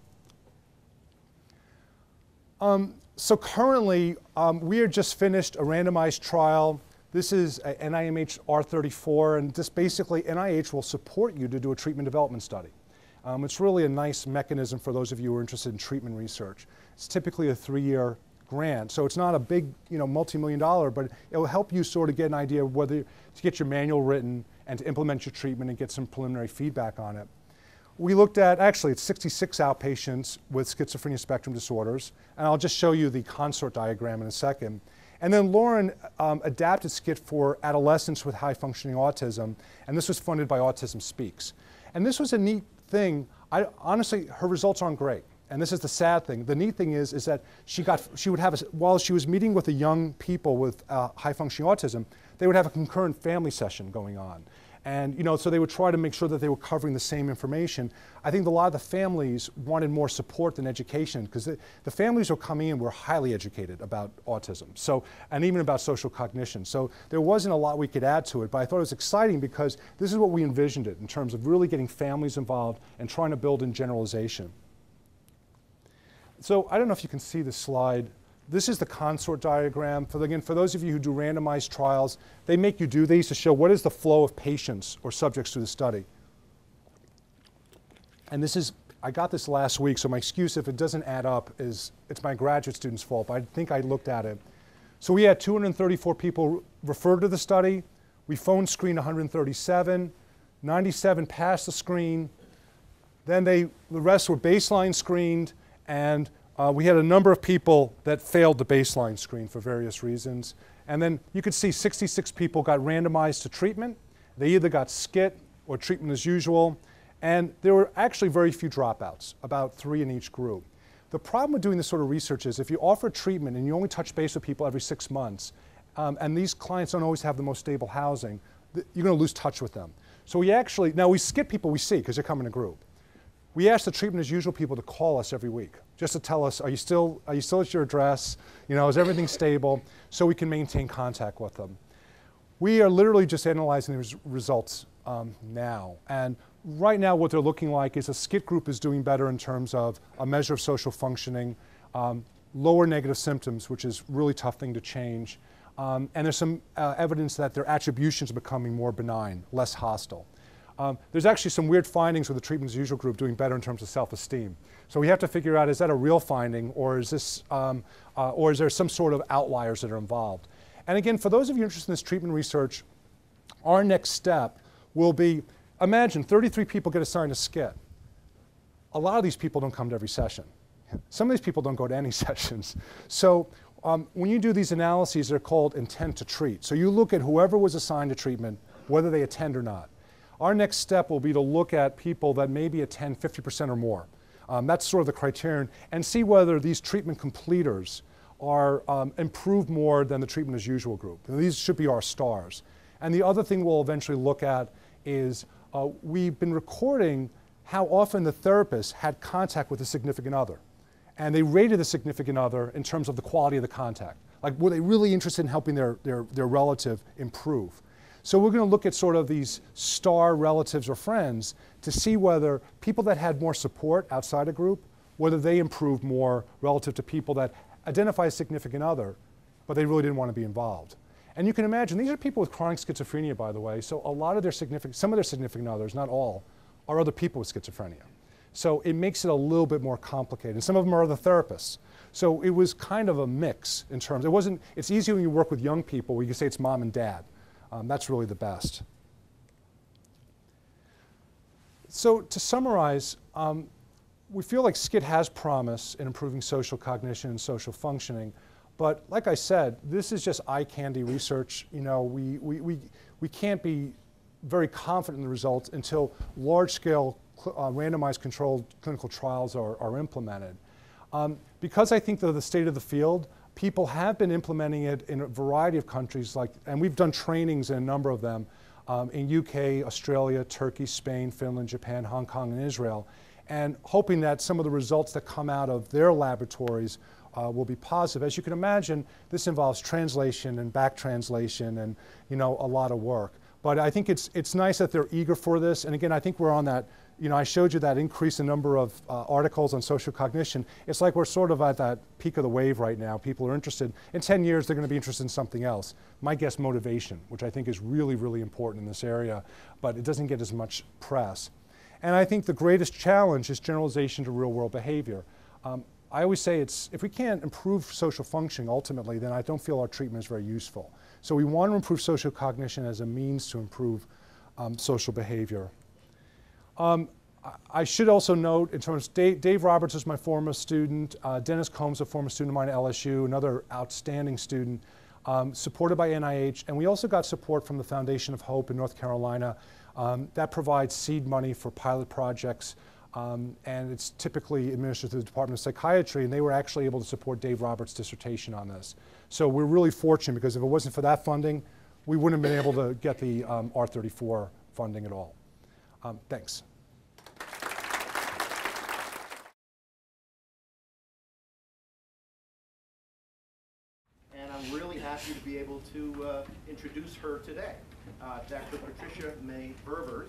So currently, we are just finished a randomized trial. This is a NIMH R34, and this basically NIH will support you to do a treatment development study. It's really a nice mechanism for those of you who are interested in treatment research. It's typically a 3-year grant, so it's not a big, you know, multi-million-dollar, but it will help you sort of get an idea of whether to get your manual written and to implement your treatment and get some preliminary feedback on it. we looked at, actually it's 66 outpatients with schizophrenia spectrum disorders, and I'll just show you the consort diagram in a second. And then Lauren adapted SCIT for adolescents with high functioning autism, and this was funded by Autism Speaks. And this was a neat thing. Honestly, her results aren't great. And this is the sad thing. The neat thing is that she would have, while she was meeting with the young people with high functioning autism, they would have a concurrent family session going on. And so they would try to make sure that they were covering the same information. I think a lot of the families wanted more support than education, because the families who were coming in were highly educated about autism, and even about social cognition. So there wasn't a lot we could add to it, but I thought it was exciting because this is what we envisioned it in terms of really getting families involved and trying to build in generalization. So I don't know if you can see this slide. This is the consort diagram. Again, for those of you who do randomized trials, they make you do these to show what is the flow of patients or subjects through the study. And this is, I got this last week, so my excuse if it doesn't add up is it's my graduate student's fault, but I think I looked at it. So we had 234 people referred to the study. We phone screened 137. 97 passed the screen. Then the rest were baseline screened, and we had a number of people that failed the baseline screen for various reasons. And then you could see 66 people got randomized to treatment. They either got SCIT or treatment as usual. And there were actually very few dropouts, about 3 in each group. The problem with doing this sort of research is if you offer treatment and you only touch base with people every 6 months, and these clients don't always have the most stable housing, you're going to lose touch with them. So we actually, now we SCIT people we see because they come in a group. We ask the treatment as usual people to call us every week, just to tell us, are you still at your address? Is everything stable? So we can maintain contact with them. We are literally just analyzing the results now. And right now what they're looking like is a SCIT group is doing better in terms of a measure of social functioning, lower negative symptoms, which is a really tough thing to change. And there's some evidence that their attributions are becoming more benign, less hostile. There's actually some weird findings with the treatment as usual group doing better in terms of self-esteem. So we have to figure out, is that a real finding, or is there some sort of outliers that are involved? And again, for those of you interested in this treatment research, our next step will be, imagine 33 people get assigned a SCIT. A lot of these people don't come to every session. Some of these people don't go to any sessions. So when you do these analyses, they're called intent to treat. So you look at whoever was assigned to treatment, whether they attend or not. Our next step will be to look at people that maybe attend 50% or more. That's sort of the criterion, and see whether these treatment completers are improved more than the treatment as usual group. And these should be our stars. And the other thing we'll eventually look at is we've been recording how often the therapist had contact with a significant other. And they rated the significant other in terms of the quality of the contact. Like, were they really interested in helping their relative improve? So we're going to look at sort of these star relatives or friends to see whether people that had more support outside a group, whether they improved more relative to people that identify a significant other, but they really didn't want to be involved. And you can imagine, these are people with chronic schizophrenia, by the way, so a lot of their some of their significant others, not all, are other people with schizophrenia. So it makes it a little bit more complicated. And some of them are other therapists. So it was kind of a mix in terms, it's easy when you work with young people where you can say it's mom and dad. That's really the best. So to summarize, we feel like SCIT has promise in improving social cognition and social functioning, but like I said, this is just eye candy research. We can't be very confident in the results until large-scale randomized controlled clinical trials are implemented. Because I think the state of the field, people have been implementing it in a variety of countries, and we've done trainings in a number of them, in UK, Australia, Turkey, Spain, Finland, Japan, Hong Kong, and Israel, and hoping that some of the results that come out of their laboratories will be positive. As you can imagine, this involves translation and back translation and a lot of work. But I think it's nice that they're eager for this, and again, I think we're on that. I showed you that increase in number of articles on social cognition. It's like we're sort of at that peak of the wave right now. People are interested. In 10 years, they're going to be interested in something else. My guess, motivation, which I think is really, really important in this area, but it doesn't get as much press. And I think the greatest challenge is generalization to real-world behavior. I always say if we can't improve social functioning ultimately, then I don't feel our treatment is very useful. So we want to improve social cognition as a means to improve social behavior. I should also note, in terms of Dave Roberts is my former student, Dennis Combs, a former student of mine at LSU, another outstanding student, supported by NIH, and we also got support from the Foundation of Hope in North Carolina. That provides seed money for pilot projects, and it's typically administered through the Department of Psychiatry, and they were actually able to support Dave Roberts' dissertation on this. So we're really fortunate, because if it wasn't for that funding, we wouldn't have been able to get the R34 funding at all. Thanks. And I'm really happy to be able to introduce her today. Dr. Patricia Manyburger.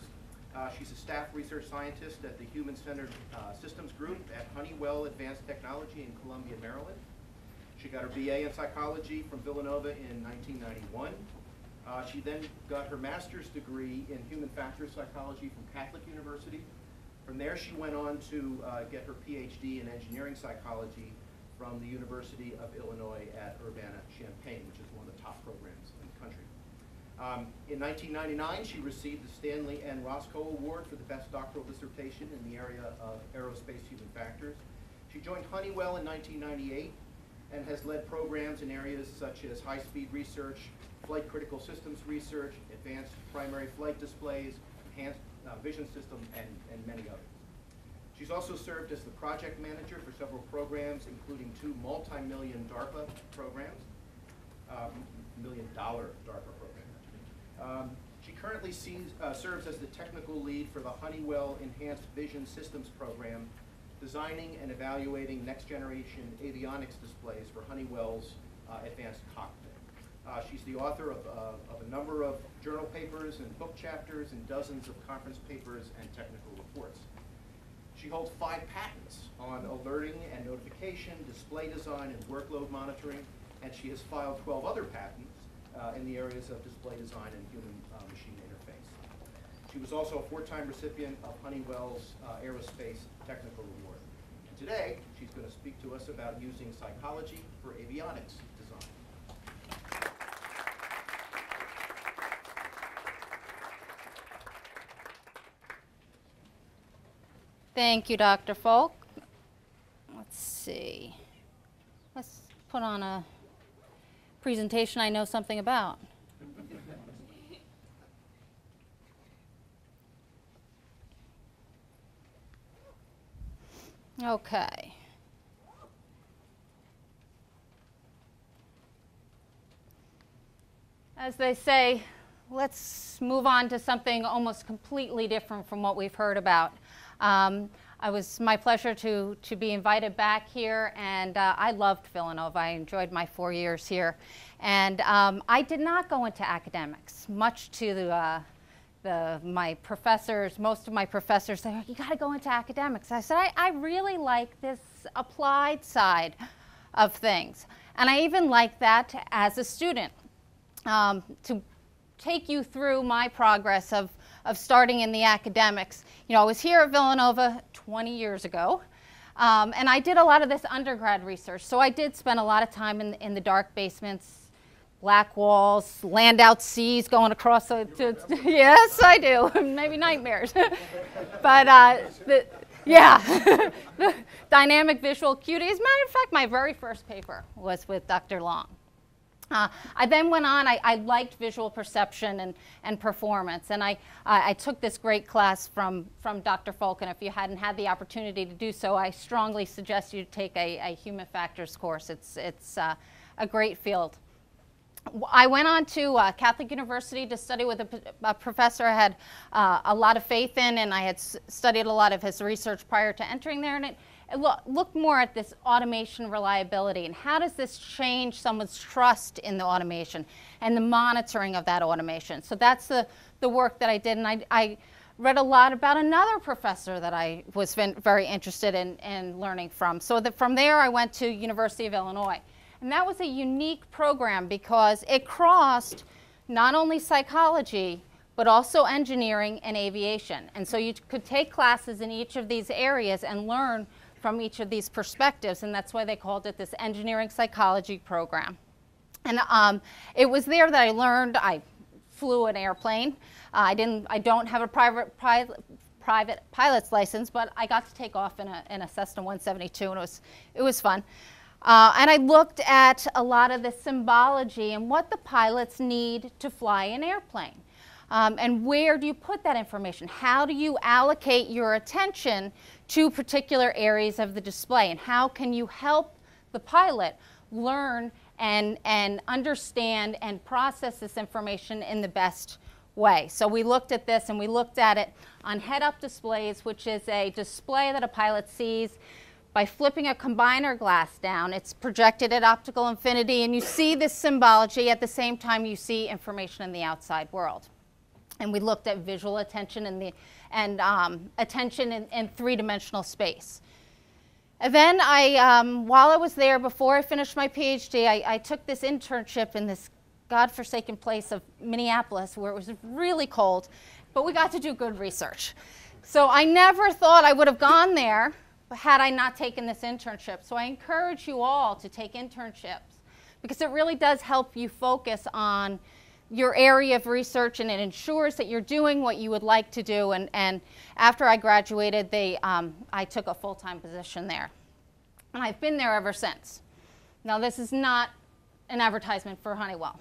She's a staff research scientist at the Human-Centered Systems Group at Honeywell Advanced Technology in Columbia, Maryland. She got her BA in psychology from Villanova in 1991. She then got her master's degree in human factors psychology from Catholic University. From there, she went on to get her PhD in engineering psychology from the University of Illinois at Urbana-Champaign, which is one of the top programs in the country. In 1999, she received the Stanley N. Roscoe Award for the best doctoral dissertation in the area of aerospace human factors. She joined Honeywell in 1998 and has led programs in areas such as high-speed research, flight critical systems research, advanced primary flight displays, enhanced vision system, and many others. She's also served as the project manager for several programs, including 2 multi-million DARPA programs, $1 million DARPA program. She currently serves as the technical lead for the Honeywell Enhanced Vision Systems program, designing and evaluating next-generation avionics displays for Honeywell's advanced cockpit. She's the author of a number of journal papers and book chapters and dozens of conference papers and technical reports. She holds 5 patents on alerting and notification, display design, and workload monitoring, and she has filed 12 other patents in the areas of display design and human-machine interface. She was also a 4-time recipient of Honeywell's Aerospace Technical Award. And today, she's going to speak to us about using psychology for avionics design. Thank you, Dr. Foulke. Let's see. Let's put on a presentation I know something about. Okay. As they say, let's move on to something almost completely different from what we've heard about. It was my pleasure to be invited back here, and I loved Villanova. I enjoyed my 4 years here. And I did not go into academics, much to my professors. Most of my professors said, you got to go into academics. I said, I really like this applied side of things. And I even like that as a student, to take you through my progress of starting in the academics. You know, I was here at Villanova 20 years ago, and I did a lot of this undergrad research. So I did spend a lot of time in the dark basements, black walls, land out seas going across yes, I do. Maybe nightmares. But yeah, the dynamic visual acuity. As a matter of fact, my very first paper was with Dr. Long. I then went on, I liked visual perception and performance, and I took this great class from Dr. Foulke, and if you hadn't had the opportunity to do so, I strongly suggest you take a human factors course. It's a great field. I went on to Catholic University to study with a professor I had a lot of faith in, and I had studied a lot of his research prior to entering there, and it looked more at this automation reliability and how does this change someone's trust in the automation and the monitoring of that automation. So that's the work that I did, and I read a lot about another professor that I was very interested in learning from. So from there I went to University of Illinois. And that was a unique program because it crossed not only psychology, but also engineering and aviation. And so you could take classes in each of these areas and learn from each of these perspectives, and that's why they called it this engineering psychology program. And it was there that I learned. I flew an airplane. I don't have a private pilot's license, but I got to take off in a Cessna 172, and it was fun. And I looked at a lot of the symbology and what the pilots need to fly an airplane. And where do you put that information? How do you allocate your attention to particular areas of the display? And how can you help the pilot learn and understand and process this information in the best way? So we looked at this, and we looked at it on head-up displays, which is a display that a pilot sees by flipping a combiner glass down. It's projected at optical infinity, and you see this symbology. At the same time, you see information in the outside world. And we looked at visual attention and attention in three-dimensional space. And then while I was there, before I finished my PhD, I took this internship in this godforsaken place of Minneapolis, where it was really cold, but we got to do good research. So I never thought I would have gone there had I not taken this internship. So I encourage you all to take internships, because it really does help you focus on your area of research, and it ensures that you're doing what you would like to do. And after I graduated, I took a full-time position there. And I've been there ever since. Now, this is not an advertisement for Honeywell.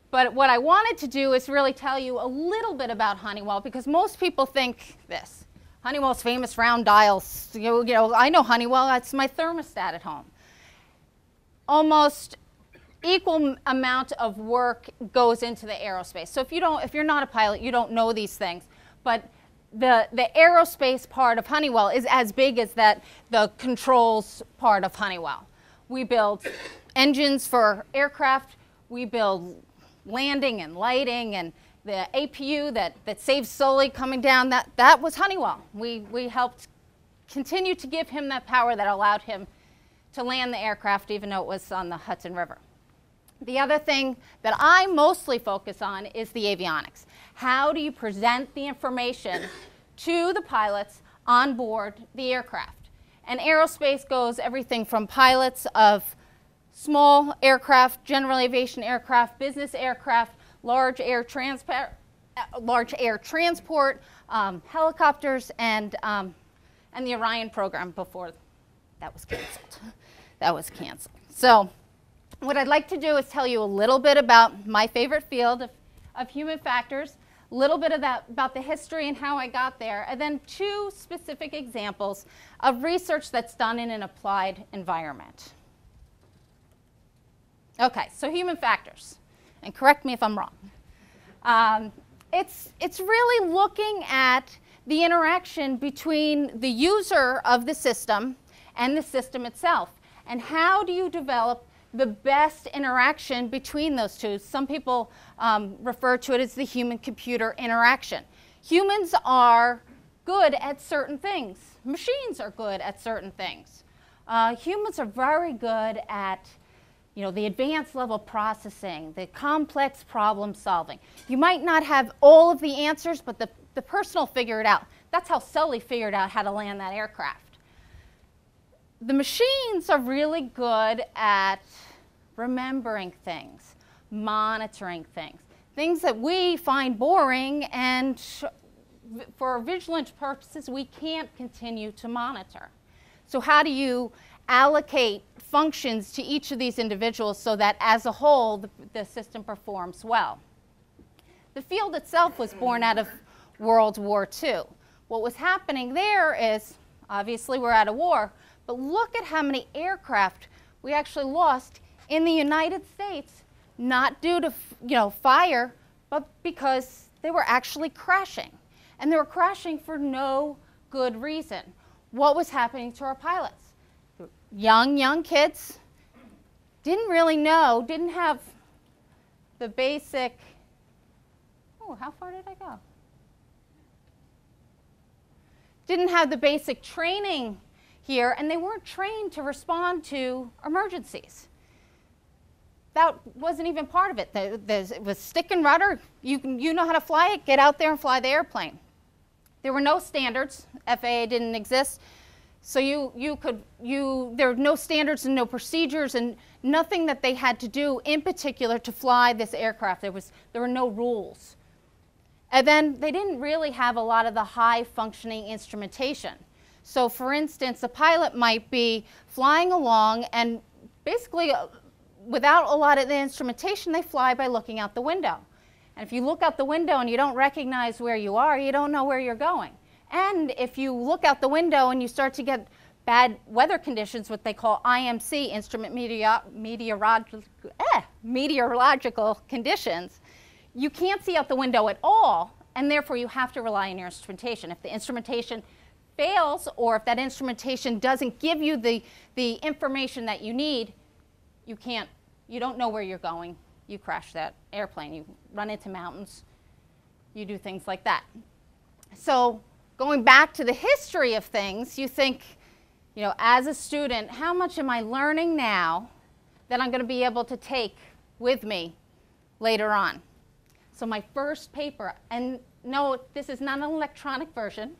But what I wanted to do is really tell you a little bit about Honeywell, because most people think this. Honeywell's famous round dials. You know, I know Honeywell. That's my thermostat at home. Almost equal amount of work goes into the aerospace. So if you're not a pilot, you don't know these things. But the aerospace part of Honeywell is as big as the controls part of Honeywell. We build engines for aircraft. We build landing and lighting, and the APU that saves Sully coming down, that was Honeywell. We helped continue to give him that power that allowed him to land the aircraft, even though it was on the Hudson River. The other thing that I mostly focus on is the avionics. How do you present the information to the pilots on board the aircraft? And aerospace goes everything from pilots of small aircraft, general aviation aircraft, business aircraft, large air transport, helicopters, and the Orion program before that was canceled. That was canceled. So what I'd like to do is tell you a little bit about my favorite field of human factors, a little bit of about the history and how I got there, and then two specific examples of research that's done in an applied environment. Okay, so human factors, and correct me if I'm wrong. It's really looking at the interaction between the user of the system and the system itself, and how do you develop the best interaction between those two. Some people refer to it as the human-computer interaction. Humans are good at certain things. Machines are good at certain things. Humans are very good at the advanced level processing, the complex problem solving. You might not have all of the answers, but the person will figure it out. That's how Sully figured out how to land that aircraft. The machines are really good at remembering things, monitoring things that we find boring, and for vigilant purposes, we can't continue to monitor. So how do you allocate functions to each of these individuals so that as a whole the system performs well? The field itself was born out of World War II. What was happening there is, obviously we're out of war, but look at how many aircraft we actually lost in the United States, not due to fire, but because they were actually crashing. And they were crashing for no good reason. What was happening to our pilots? Young kids, didn't really know, didn't have the basic, oh, how far did I go? Didn't have the basic training here, and they weren't trained to respond to emergencies. That wasn't even part of it. It was stick and rudder. You know how to fly it, get out there and fly the airplane. There were no standards. FAA didn't exist. So there were no standards and no procedures and nothing that they had to do in particular to fly this aircraft. There were no rules. And then they didn't really have a lot of the high functioning instrumentation. So for instance, a pilot might be flying along and basically without a lot of the instrumentation, they fly by looking out the window. And if you look out the window and you don't recognize where you are, you don't know where you're going. And if you look out the window and you start to get bad weather conditions, what they call IMC, instrument meteorological conditions, you can't see out the window at all, and therefore you have to rely on your instrumentation. If the instrumentation fails, or if that instrumentation doesn't give you the information that you need, you don't know where you're going. You crash that airplane, you run into mountains, you do things like that. So going back to the history of things, you think, you know, as a student, how much am I learning now that I'm going to be able to take with me later on? So my first paper, and no, this is not an electronic version,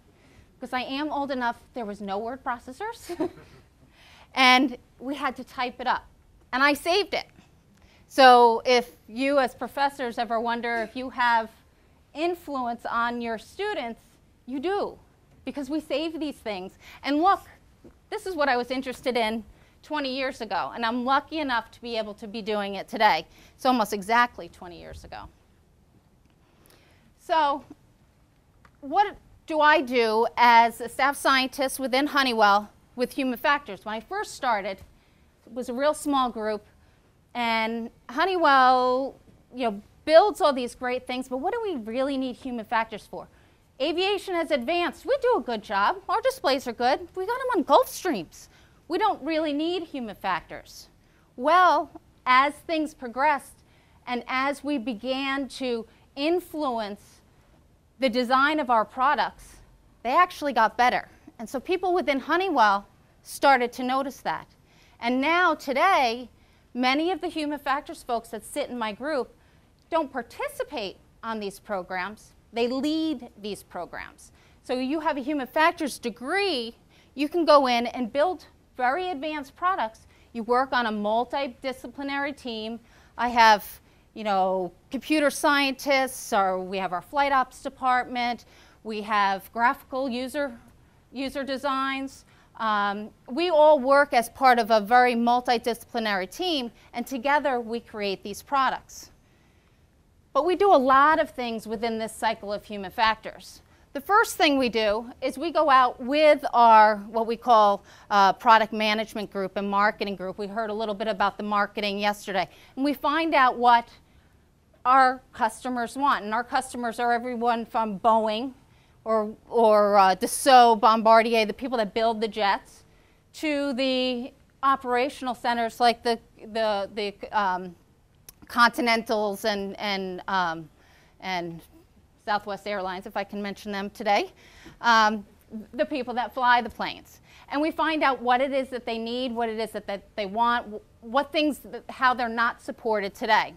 because I am old enough, there was no word processors, and we had to type it up. And I saved it. So if you as professors ever wonder if you have influence on your students, you do, because we save these things. And look, this is what I was interested in 20 years ago, and I'm lucky enough to be able to be doing it today. It's almost exactly 20 years ago. So what do I do as a staff scientist within Honeywell with human factors? When I first started, it was a real small group, and Honeywell, you know, builds all these great things, but what do we really need human factors for? Aviation has advanced. We do a good job. Our displays are good. We got them on Gulf Streams. We don't really need human factors. Well, as things progressed and as we began to influence the design of our products, they actually got better. And so people within Honeywell started to notice that. And now today, many of the human factors folks that sit in my group don't participate on these programs. They lead these programs. So you have a human factors degree, you can go in and build very advanced products. You work on a multidisciplinary team. I have, you know, computer scientists, or we have our flight ops department. We have graphical user designs. We all work as part of a very multidisciplinary team, and together we create these products. But we do a lot of things within this cycle of human factors. The first thing we do is we go out with our, what we call product management group and marketing group. We heard a little bit about the marketing yesterday. And we find out what our customers want. And our customers are everyone from Boeing or Dassault, Bombardier, the people that build the jets, to the operational centers like the Continentals and Southwest Airlines, if I can mention them today, the people that fly the planes. And we find out what it is that they need, what it is that they want, what things, how they're not supported today.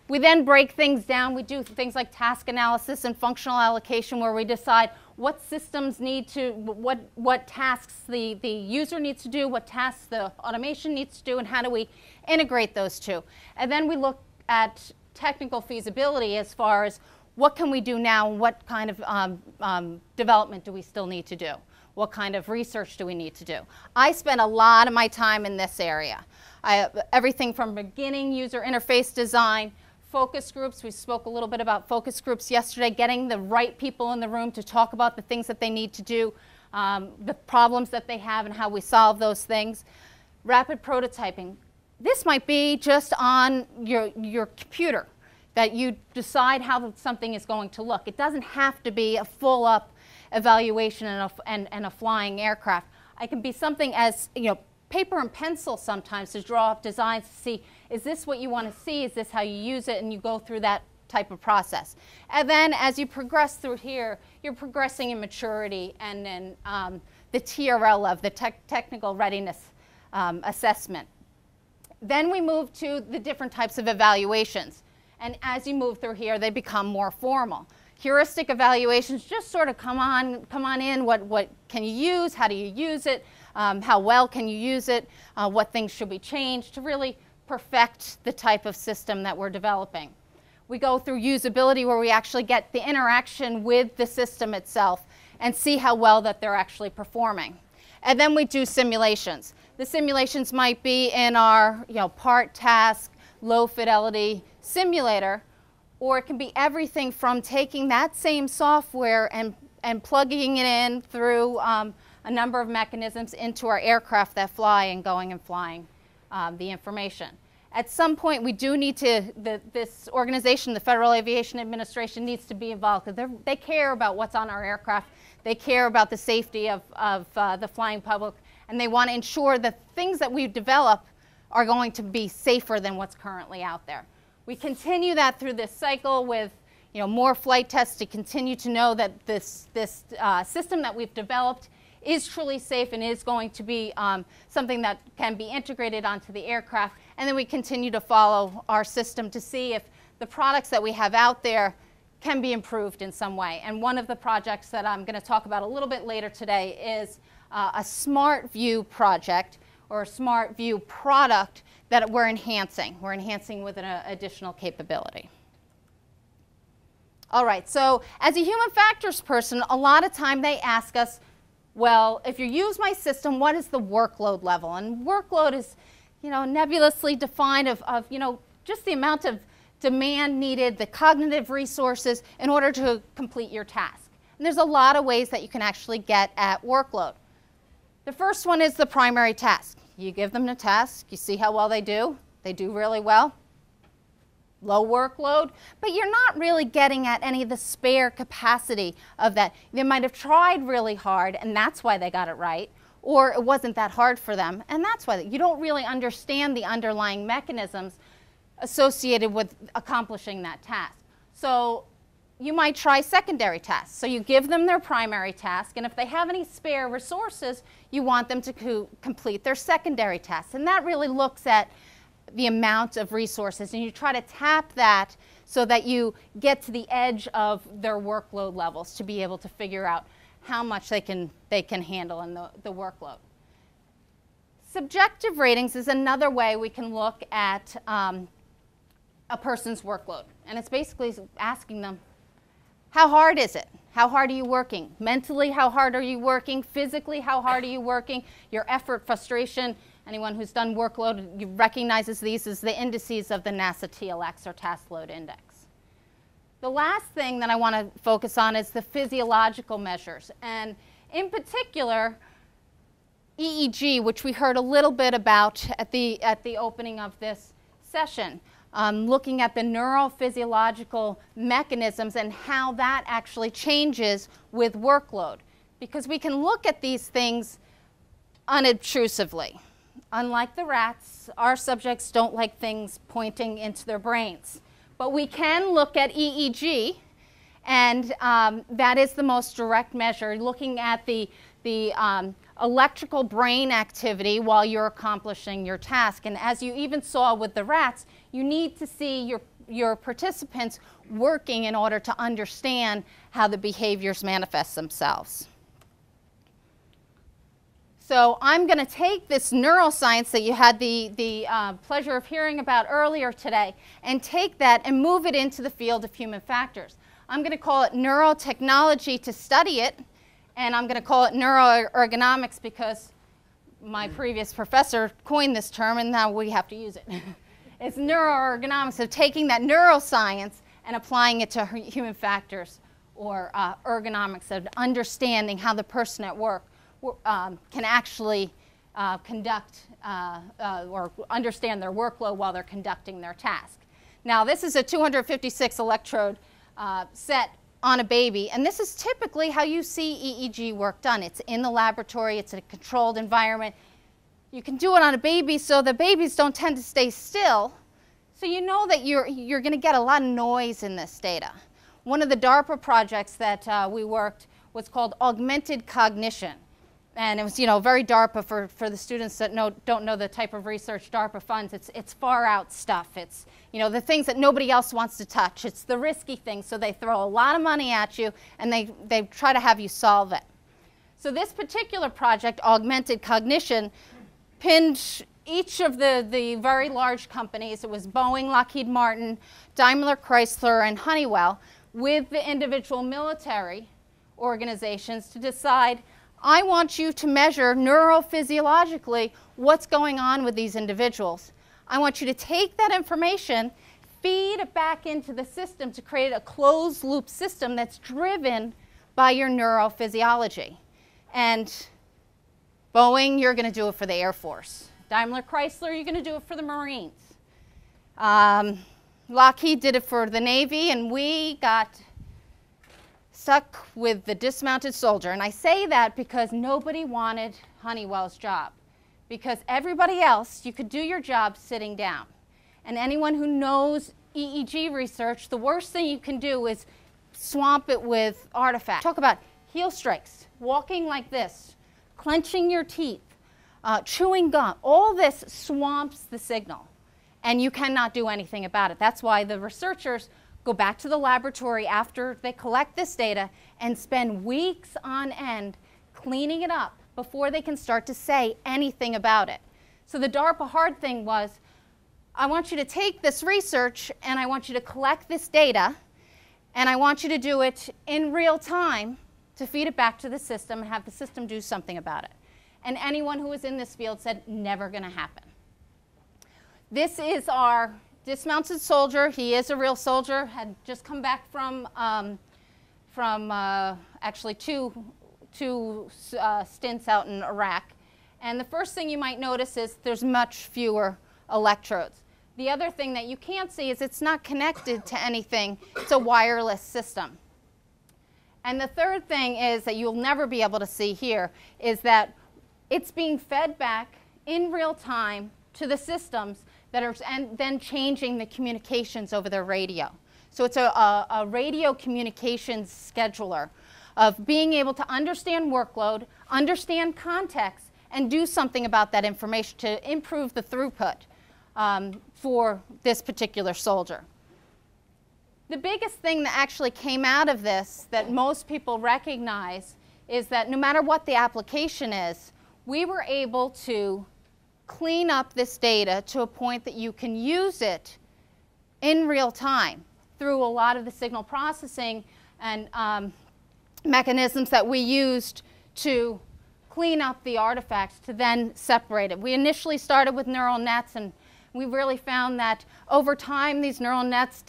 We then break things down. We do things like task analysis and functional allocation, where we decide what systems need to, what tasks the user needs to do, what tasks the automation needs to do, and how do we integrate those two. And then we look at technical feasibility as far as what can we do now, and what kind of development do we still need to do? What kind of research do we need to do? I spend a lot of my time in this area. Everything from beginning user interface design, focus groups. We spoke a little bit about focus groups yesterday, getting the right people in the room to talk about the things that they need to do, the problems that they have and how we solve those things. Rapid prototyping. This might be just on your computer, that you decide how something is going to look. It doesn't have to be a full-up evaluation and a flying aircraft. It can be something as, you know, paper and pencil sometimes to draw up designs to see, is this what you want to see? Is this how you use it? And you go through that type of process. And then as you progress through here, you're progressing in maturity and then the TRL of the technical readiness assessment. Then we move to the different types of evaluations. And as you move through here, they become more formal. Heuristic evaluations just sort of come on in. What can you use? How do you use it? How well can you use it? What things should be changed to really perfect the type of system that we're developing? We go through usability, where we actually get the interaction with the system itself and see how well that they're actually performing. And then we do simulations. The simulations might be in our part task, low fidelity simulator, or it can be everything from taking that same software and plugging it in through a number of mechanisms into our aircraft that fly and going and flying the information. At some point, we do need to, this organization, the Federal Aviation Administration, needs to be involved, because they care about what's on our aircraft. They care about the safety of the flying public, and they want to ensure that things that we develop are going to be safer than what's currently out there. We continue that through this cycle with more flight tests to continue to know that this system that we've developed is truly safe and is going to be something that can be integrated onto the aircraft. And then we continue to follow our system to see if the products that we have out there can be improved in some way. And one of the projects that I'm going to talk about a little bit later today is a Smart View project, or a Smart View product that we're enhancing. We're enhancing with an additional capability. All right, so as a human factors person, a lot of time they ask us, well, if you use my system, what is the workload level? And workload is, nebulously defined of just the amount of demand needed, the cognitive resources in order to complete your task. And there's a lot of ways that you can actually get at workload. The first one is the primary task. You give them the task, you see how well they do really well. Low workload, but you're not really getting at any of the spare capacity of that. They might have tried really hard, and that's why they got it right, or it wasn't that hard for them, and that's why you don't really understand the underlying mechanisms associated with accomplishing that task. So you might try secondary tasks. So you give them their primary task, and if they have any spare resources, you want them to complete their secondary tasks. And that really looks at the amount of resources, and you try to tap that so that you get to the edge of their workload levels to be able to figure out how much they can handle in the workload. Subjective ratings is another way we can look at a person's workload, and it's basically asking them, how hard is it? How hard are you working? Mentally, how hard are you working? Physically, how hard are you working? Your effort, frustration. Anyone who's done workload recognizes these as the indices of the NASA TLX, or Task Load Index. The last thing that I want to focus on is the physiological measures. And in particular, EEG, which we heard a little bit about at the opening of this session, looking at the neurophysiological mechanisms and how that actually changes with workload. Because we can look at these things unobtrusively. Unlike the rats, our subjects don't like things pointing into their brains. But we can look at EEG, and that is the most direct measure, looking at the electrical brain activity while you're accomplishing your task. And as you even saw with the rats, you need to see your participants working in order to understand how the behaviors manifest themselves. So I'm going to take this neuroscience that you had the pleasure of hearing about earlier today and take that and move it into the field of human factors. I'm going to call it neurotechnology to study it, and I'm going to call it neuroergonomics because my previous professor coined this term, and now we have to use it. It's neuroergonomics, of taking that neuroscience and applying it to human factors, or ergonomics, of understanding how the person at work can actually conduct or understand their workload while they're conducting their task. Now, this is a 256 electrode set on a baby, and this is typically how you see EEG work done. It's in the laboratory, it's in a controlled environment. You can do it on a baby so the babies don't tend to stay still, so you know that you're going to get a lot of noise in this data. One of the DARPA projects that we worked was called Augmented Cognition. And it was, very DARPA for the students that don't know the type of research DARPA funds. It's far out stuff. It's, the things that nobody else wants to touch. It's the risky things. So they throw a lot of money at you, and they try to have you solve it. So this particular project, Augmented Cognition, pinned each of the very large companies. It was Boeing, Lockheed Martin, Daimler Chrysler, and Honeywell, with the individual military organizations to decide, I want you to measure neurophysiologically what's going on with these individuals. I want you to take that information, feed it back into the system to create a closed loop system that's driven by your neurophysiology. And Boeing, you're going to do it for the Air Force. Daimler Chrysler, you're going to do it for the Marines. Lockheed did it for the Navy, and we got stuck with the dismounted soldier. And I say that because nobody wanted Honeywell's job. Because everybody else, you could do your job sitting down. And anyone who knows EEG research, the worst thing you can do is swamp it with artifacts. Talk about heel strikes, walking like this, clenching your teeth, chewing gum. All this swamps the signal, and you cannot do anything about it. That's why the researchers go back to the laboratory after they collect this data and spend weeks on end cleaning it up before they can start to say anything about it. So the DARPA hard thing was, I want you to take this research and I want you to collect this data and I want you to do it in real time to feed it back to the system and have the system do something about it. And anyone who was in this field said, never going to happen. This is our dismounted soldier. He is a real soldier, had just come back from actually two stints out in Iraq. And the first thing you might notice is there's much fewer electrodes. The other thing that you can't see is it's not connected to anything. It's a wireless system. And the third thing is that you'll never be able to see here is that it's being fed back in real time to the systems that are then changing the communications over their radio. So it's a radio communications scheduler of being able to understand workload, understand context, and do something about that information to improve the throughput for this particular soldier. The biggest thing that actually came out of this that most people recognize is that no matter what the application is, we were able to clean up this data to a point that you can use it in real time through a lot of the signal processing and mechanisms that we used to clean up the artifacts to then separate it. We initially started with neural nets, and we really found that over time these neural nets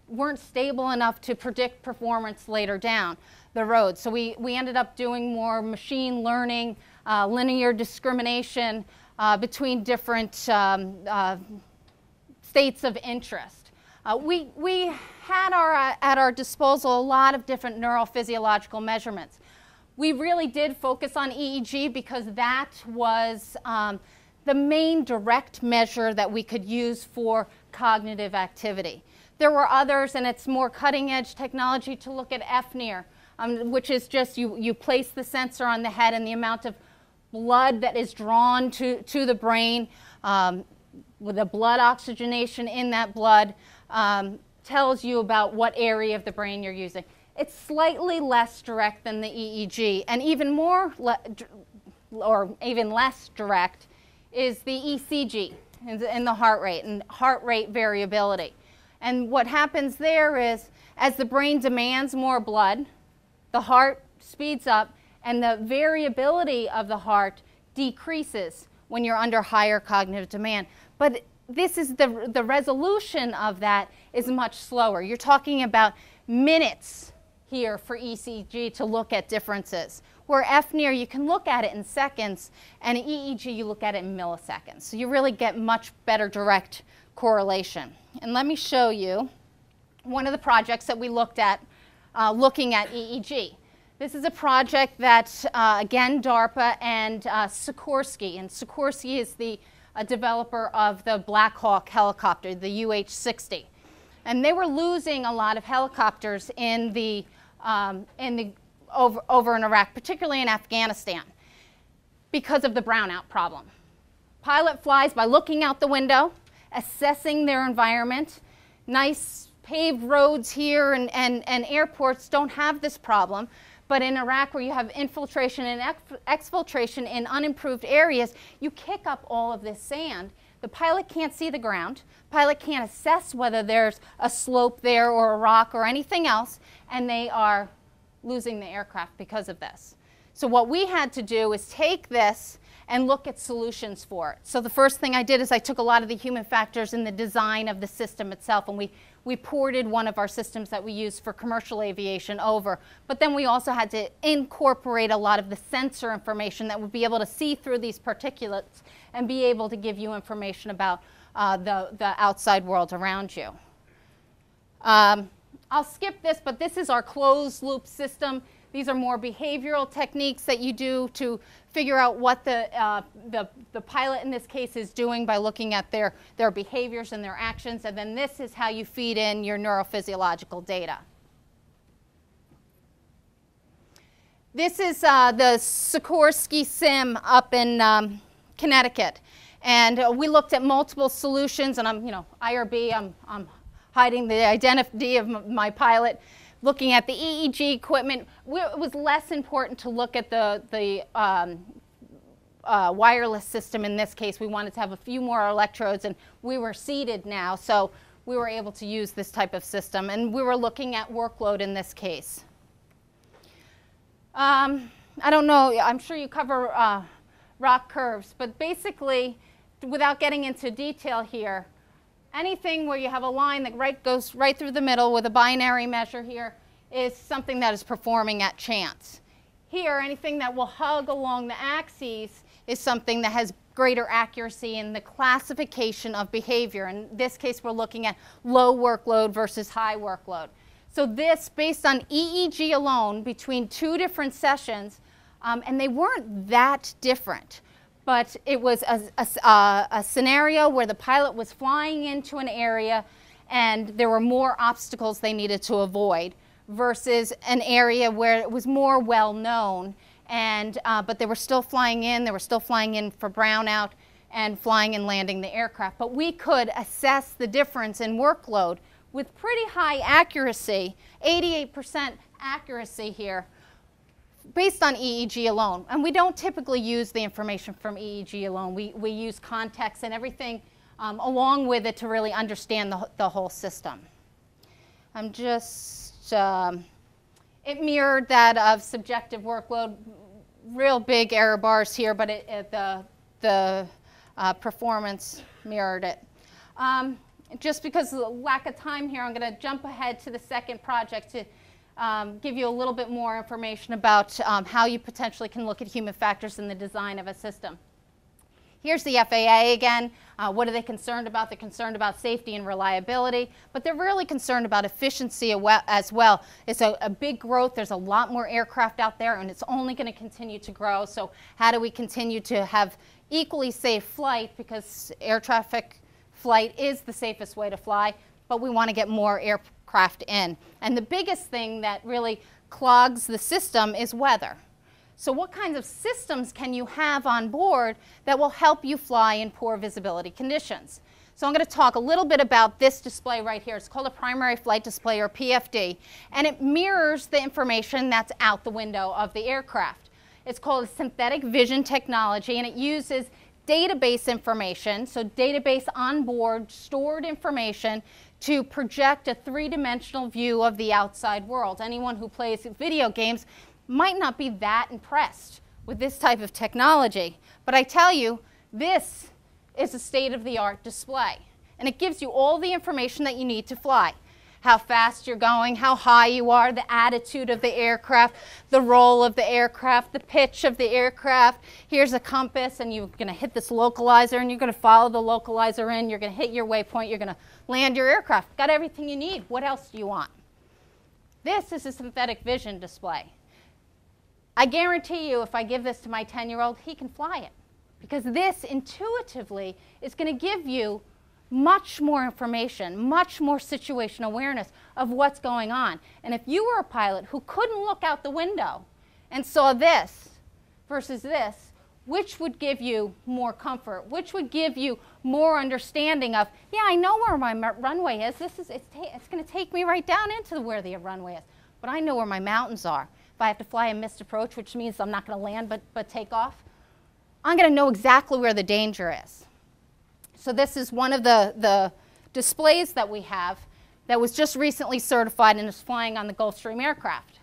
weren't stable enough to predict performance later down the road. So we ended up doing more machine learning, linear discrimination between different states of interest. We had at our disposal a lot of different neurophysiological measurements. We really did focus on EEG because that was the main direct measure that we could use for cognitive activity. There were others, and it's more cutting-edge technology to look at FNIR, which is just you place the sensor on the head and the amount of blood that is drawn to the brain with the blood oxygenation in that blood tells you about what area of the brain you're using. It's slightly less direct than the EEG, and even less direct is the ECG in the heart rate and heart rate variability. And what happens there is, as the brain demands more blood, the heart speeds up, and the variability of the heart decreases when you're under higher cognitive demand. But this is the resolution of that is much slower. You're talking about minutes here for ECG to look at differences. Where FNIR, you can look at it in seconds, and EEG, you look at it in milliseconds. So you really get much better direct correlation. And let me show you one of the projects that we looked at looking at EEG. This is a project that, again, DARPA and Sikorsky. And Sikorsky is the developer of the Black Hawk helicopter, the UH-60. And they were losing a lot of helicopters over in Iraq, particularly in Afghanistan, because of the brownout problem. Pilot flies by looking out the window, assessing their environment. Nice paved roads here and airports don't have this problem. But in Iraq, where you have infiltration and exfiltration in unimproved areas, you kick up all of this sand. The pilot can't see the ground. Pilot can't assess whether there's a slope there or a rock or anything else, and they are losing the aircraft because of this. So what we had to do is take this and look at solutions for it. So the first thing I did is I took a lot of the human factors in the design of the system itself, and we ported one of our systems that we use for commercial aviation over. But then we also had to incorporate a lot of the sensor information that would be able to see through these particulates and be able to give you information about the outside world around you. I'll skip this, but this is our closed loop system. These are more behavioral techniques that you do to figure out what the pilot in this case is doing by looking at their behaviors and their actions. And then this is how you feed in your neurophysiological data. This is the Sikorsky Sim up in Connecticut. And we looked at multiple solutions, and IRB, I'm hiding the identity of my pilot. Looking at the EEG equipment, it was less important to look at the wireless system in this case. We wanted to have a few more electrodes, and we were seated now, so we were able to use this type of system. And we were looking at workload in this case. I don't know, I'm sure you cover rock curves, but basically, without getting into detail here, anything where you have a line that goes right through the middle with a binary measure here is something that is performing at chance. Here, anything that will hug along the axes is something that has greater accuracy in the classification of behavior. In this case, we're looking at low workload versus high workload. So this, based on EEG alone, between two different sessions, and they weren't that different. But it was a scenario where the pilot was flying into an area and there were more obstacles they needed to avoid versus an area where it was more well known, but they were still flying in for brownout and flying and landing the aircraft. But we could assess the difference in workload with pretty high accuracy, 88% accuracy here, based on EEG alone. And we don't typically use the information from EEG alone. We use context and everything along with it to really understand the whole system. I'm just, it mirrored that of subjective workload. Real big error bars here, but the performance mirrored it. Just because of the lack of time here, I'm going to jump ahead to the second project to give you a little bit more information about how you potentially can look at human factors in the design of a system. Here's the FAA again. What are they concerned about? They're concerned about safety and reliability, but they're really concerned about efficiency as well. It's a big growth. There's a lot more aircraft out there, and it's only going to continue to grow. So how do we continue to have equally safe flight? Because air traffic flight is the safest way to fly, but we want to get more aircraft in. And the biggest thing that really clogs the system is weather. So what kinds of systems can you have on board that will help you fly in poor visibility conditions? So I'm going to talk a little bit about this display right here. It's called a primary flight display, or PFD, and it mirrors the information that's out the window of the aircraft. It's called synthetic vision technology, and it uses database information, so database on board stored information, to project a three-dimensional view of the outside world. Anyone who plays video games might not be that impressed with this type of technology, but I tell you, this is a state-of-the-art display, and it gives you all the information that you need to fly. How fast you're going, how high you are, the attitude of the aircraft, the roll of the aircraft, the pitch of the aircraft. Here's a compass, and you're going to hit this localizer, and you're going to follow the localizer in. You're going to hit your waypoint. You're going to land your aircraft. Got everything you need. What else do you want? This is a synthetic vision display. I guarantee you, if I give this to my 10-year-old, he can fly it, because this intuitively is going to give you much more information, much more situational awareness of what's going on. And if you were a pilot who couldn't look out the window and saw this versus this, which would give you more comfort? Which would give you more understanding of, yeah, I know where my runway is. It's going to take me right down into where the runway is, but I know where my mountains are. if I have to fly a missed approach, which means I'm not going to land but take off, I'm going to know exactly where the danger is. So this is one of the displays that we have that was just recently certified and is flying on the Gulfstream aircraft.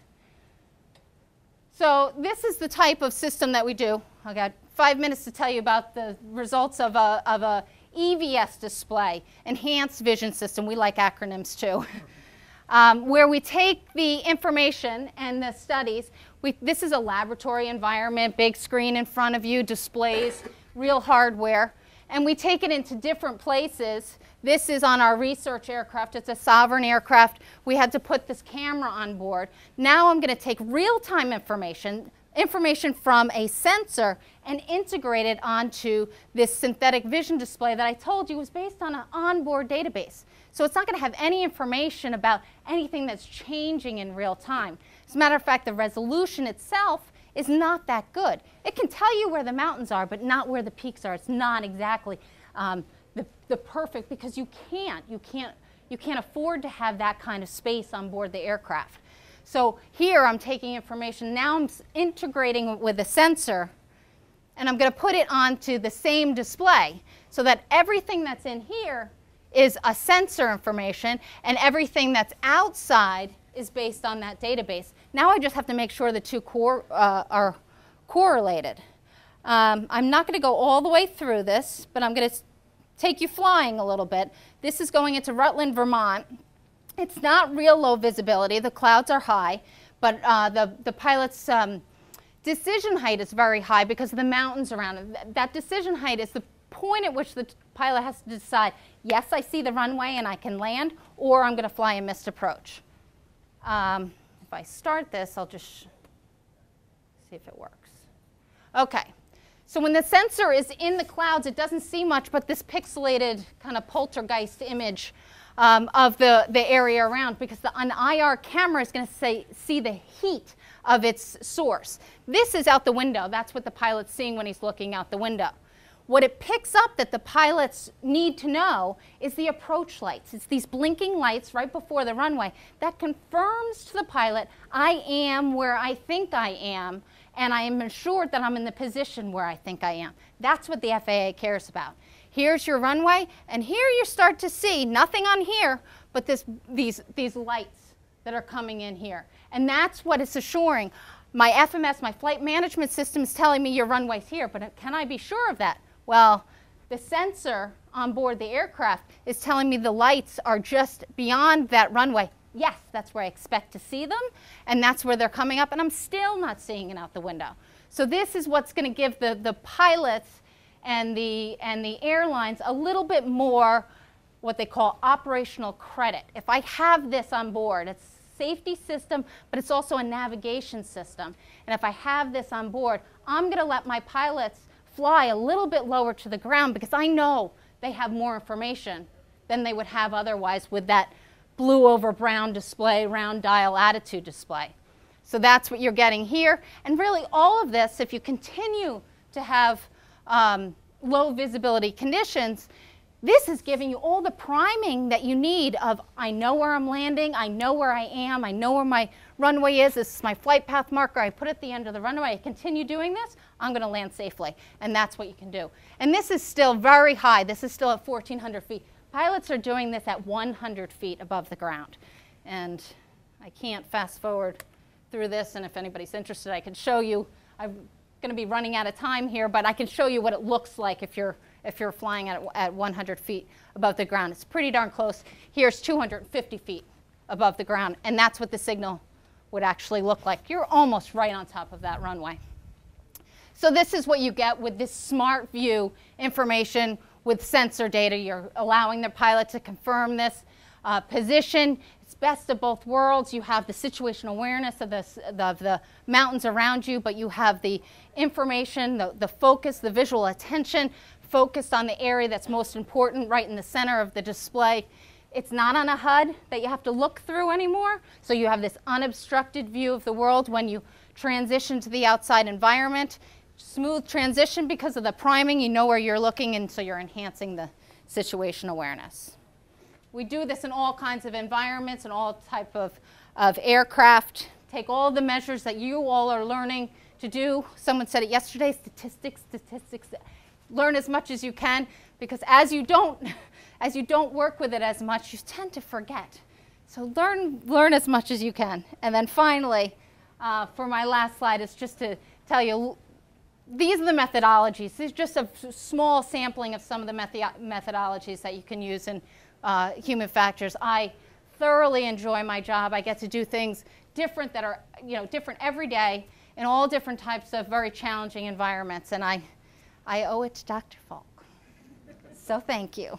So this is the type of system that we do. I got 5 minutes to tell you about the results of a EVS display, Enhanced Vision System. We like acronyms too. Where we take the information and the studies. This is a laboratory environment, big screen in front of you, displays, real hardware. And we take it into different places. This is on our research aircraft. It's a sovereign aircraft. We had to put this camera on board. Now I'm going to take real-time information from a sensor and integrate it onto this synthetic vision display that I told you was based on an onboard database. So it's not going to have any information about anything that's changing in real time. As a matter of fact, the resolution itself is not that good. It can tell you where the mountains are, but not where the peaks are. It's not exactly the perfect, because you can't afford to have that kind of space on board the aircraft. So here I'm taking information, now I'm integrating it with a sensor, and I'm going to put it onto the same display so that everything that's in here is a sensor information, and everything that's outside is based on that database. Now I just have to make sure the two are correlated. I'm not going to go all the way through this, but I'm going to take you flying a little bit. This is going into Rutland, Vermont. It's not real low visibility. The clouds are high, but the pilot's decision height is very high because of the mountains around it. That decision height is the point at which the pilot has to decide, yes, I see the runway and I can land, or I'm going to fly a missed approach. If I start this, I'll just see if it works. Okay. So when the sensor is in the clouds, it doesn't see much but this pixelated kind of poltergeist image of the area around, because an IR camera is going to see the heat of its source. This is out the window. That's what the pilot's seeing when he's looking out the window. What it picks up that the pilots need to know is the approach lights. It's these blinking lights right before the runway that confirms to the pilot, I am where I think I am, and I am assured that I'm in the position where I think I am. That's what the FAA cares about. Here's your runway, and here you start to see nothing on here, but these lights that are coming in here. And that's what it's assuring. My FMS, my flight management system, is telling me your runway's here, but can I be sure of that? Well, the sensor on board the aircraft is telling me the lights are just beyond that runway. Yes, that's where I expect to see them, and that's where they're coming up, and I'm still not seeing it out the window. So this is what's going to give the pilots and the airlines a little bit more what they call operational credit. If I have this on board, it's a safety system, but it's also a navigation system. And if I have this on board, I'm going to let my pilots fly a little bit lower to the ground because I know they have more information than they would have otherwise with that blue over brown display, round dial attitude display. So that's what you're getting here. And really all of this, if you continue to have low visibility conditions, this is giving you all the priming that you need of, I know where I'm landing, I know where I am, I know where my runway is, this is my flight path marker, I put it at the end of the runway, I continue doing this, I'm going to land safely. And that's what you can do. And this is still very high. This is still at 1,400 feet. Pilots are doing this at 100 feet above the ground. And I can't fast forward through this, and if anybody's interested, I can show you. I'm going to be running out of time here, but I can show you what it looks like if you're flying at 100 feet above the ground. It's pretty darn close. Here's 250 feet above the ground, and that's what the signal would actually look like. You're almost right on top of that runway. So this is what you get with this smart view information with sensor data. You're allowing the pilot to confirm this position. It's best of both worlds. You have the situational awareness of the mountains around you, but you have the information, the focus, the visual attention focused on the area that's most important right in the center of the display. It's not on a HUD that you have to look through anymore, so you have this unobstructed view of the world when you transition to the outside environment. Smooth transition because of the priming, you know where you're looking, and so you're enhancing the situation awareness. We do this in all kinds of environments and all type of aircraft, take all the measures that you all are learning to do. Someone said it yesterday, statistics. Learn as much as you can, because as you don't work with it as much, you tend to forget. So learn as much as you can. And then finally, for my last slide, is just to tell you, these are the methodologies. This is just a small sampling of some of the methodologies that you can use in human factors. I thoroughly enjoy my job. I get to do things different that are different every day in all different types of very challenging environments. And I owe it to Dr. Foulke. So thank you.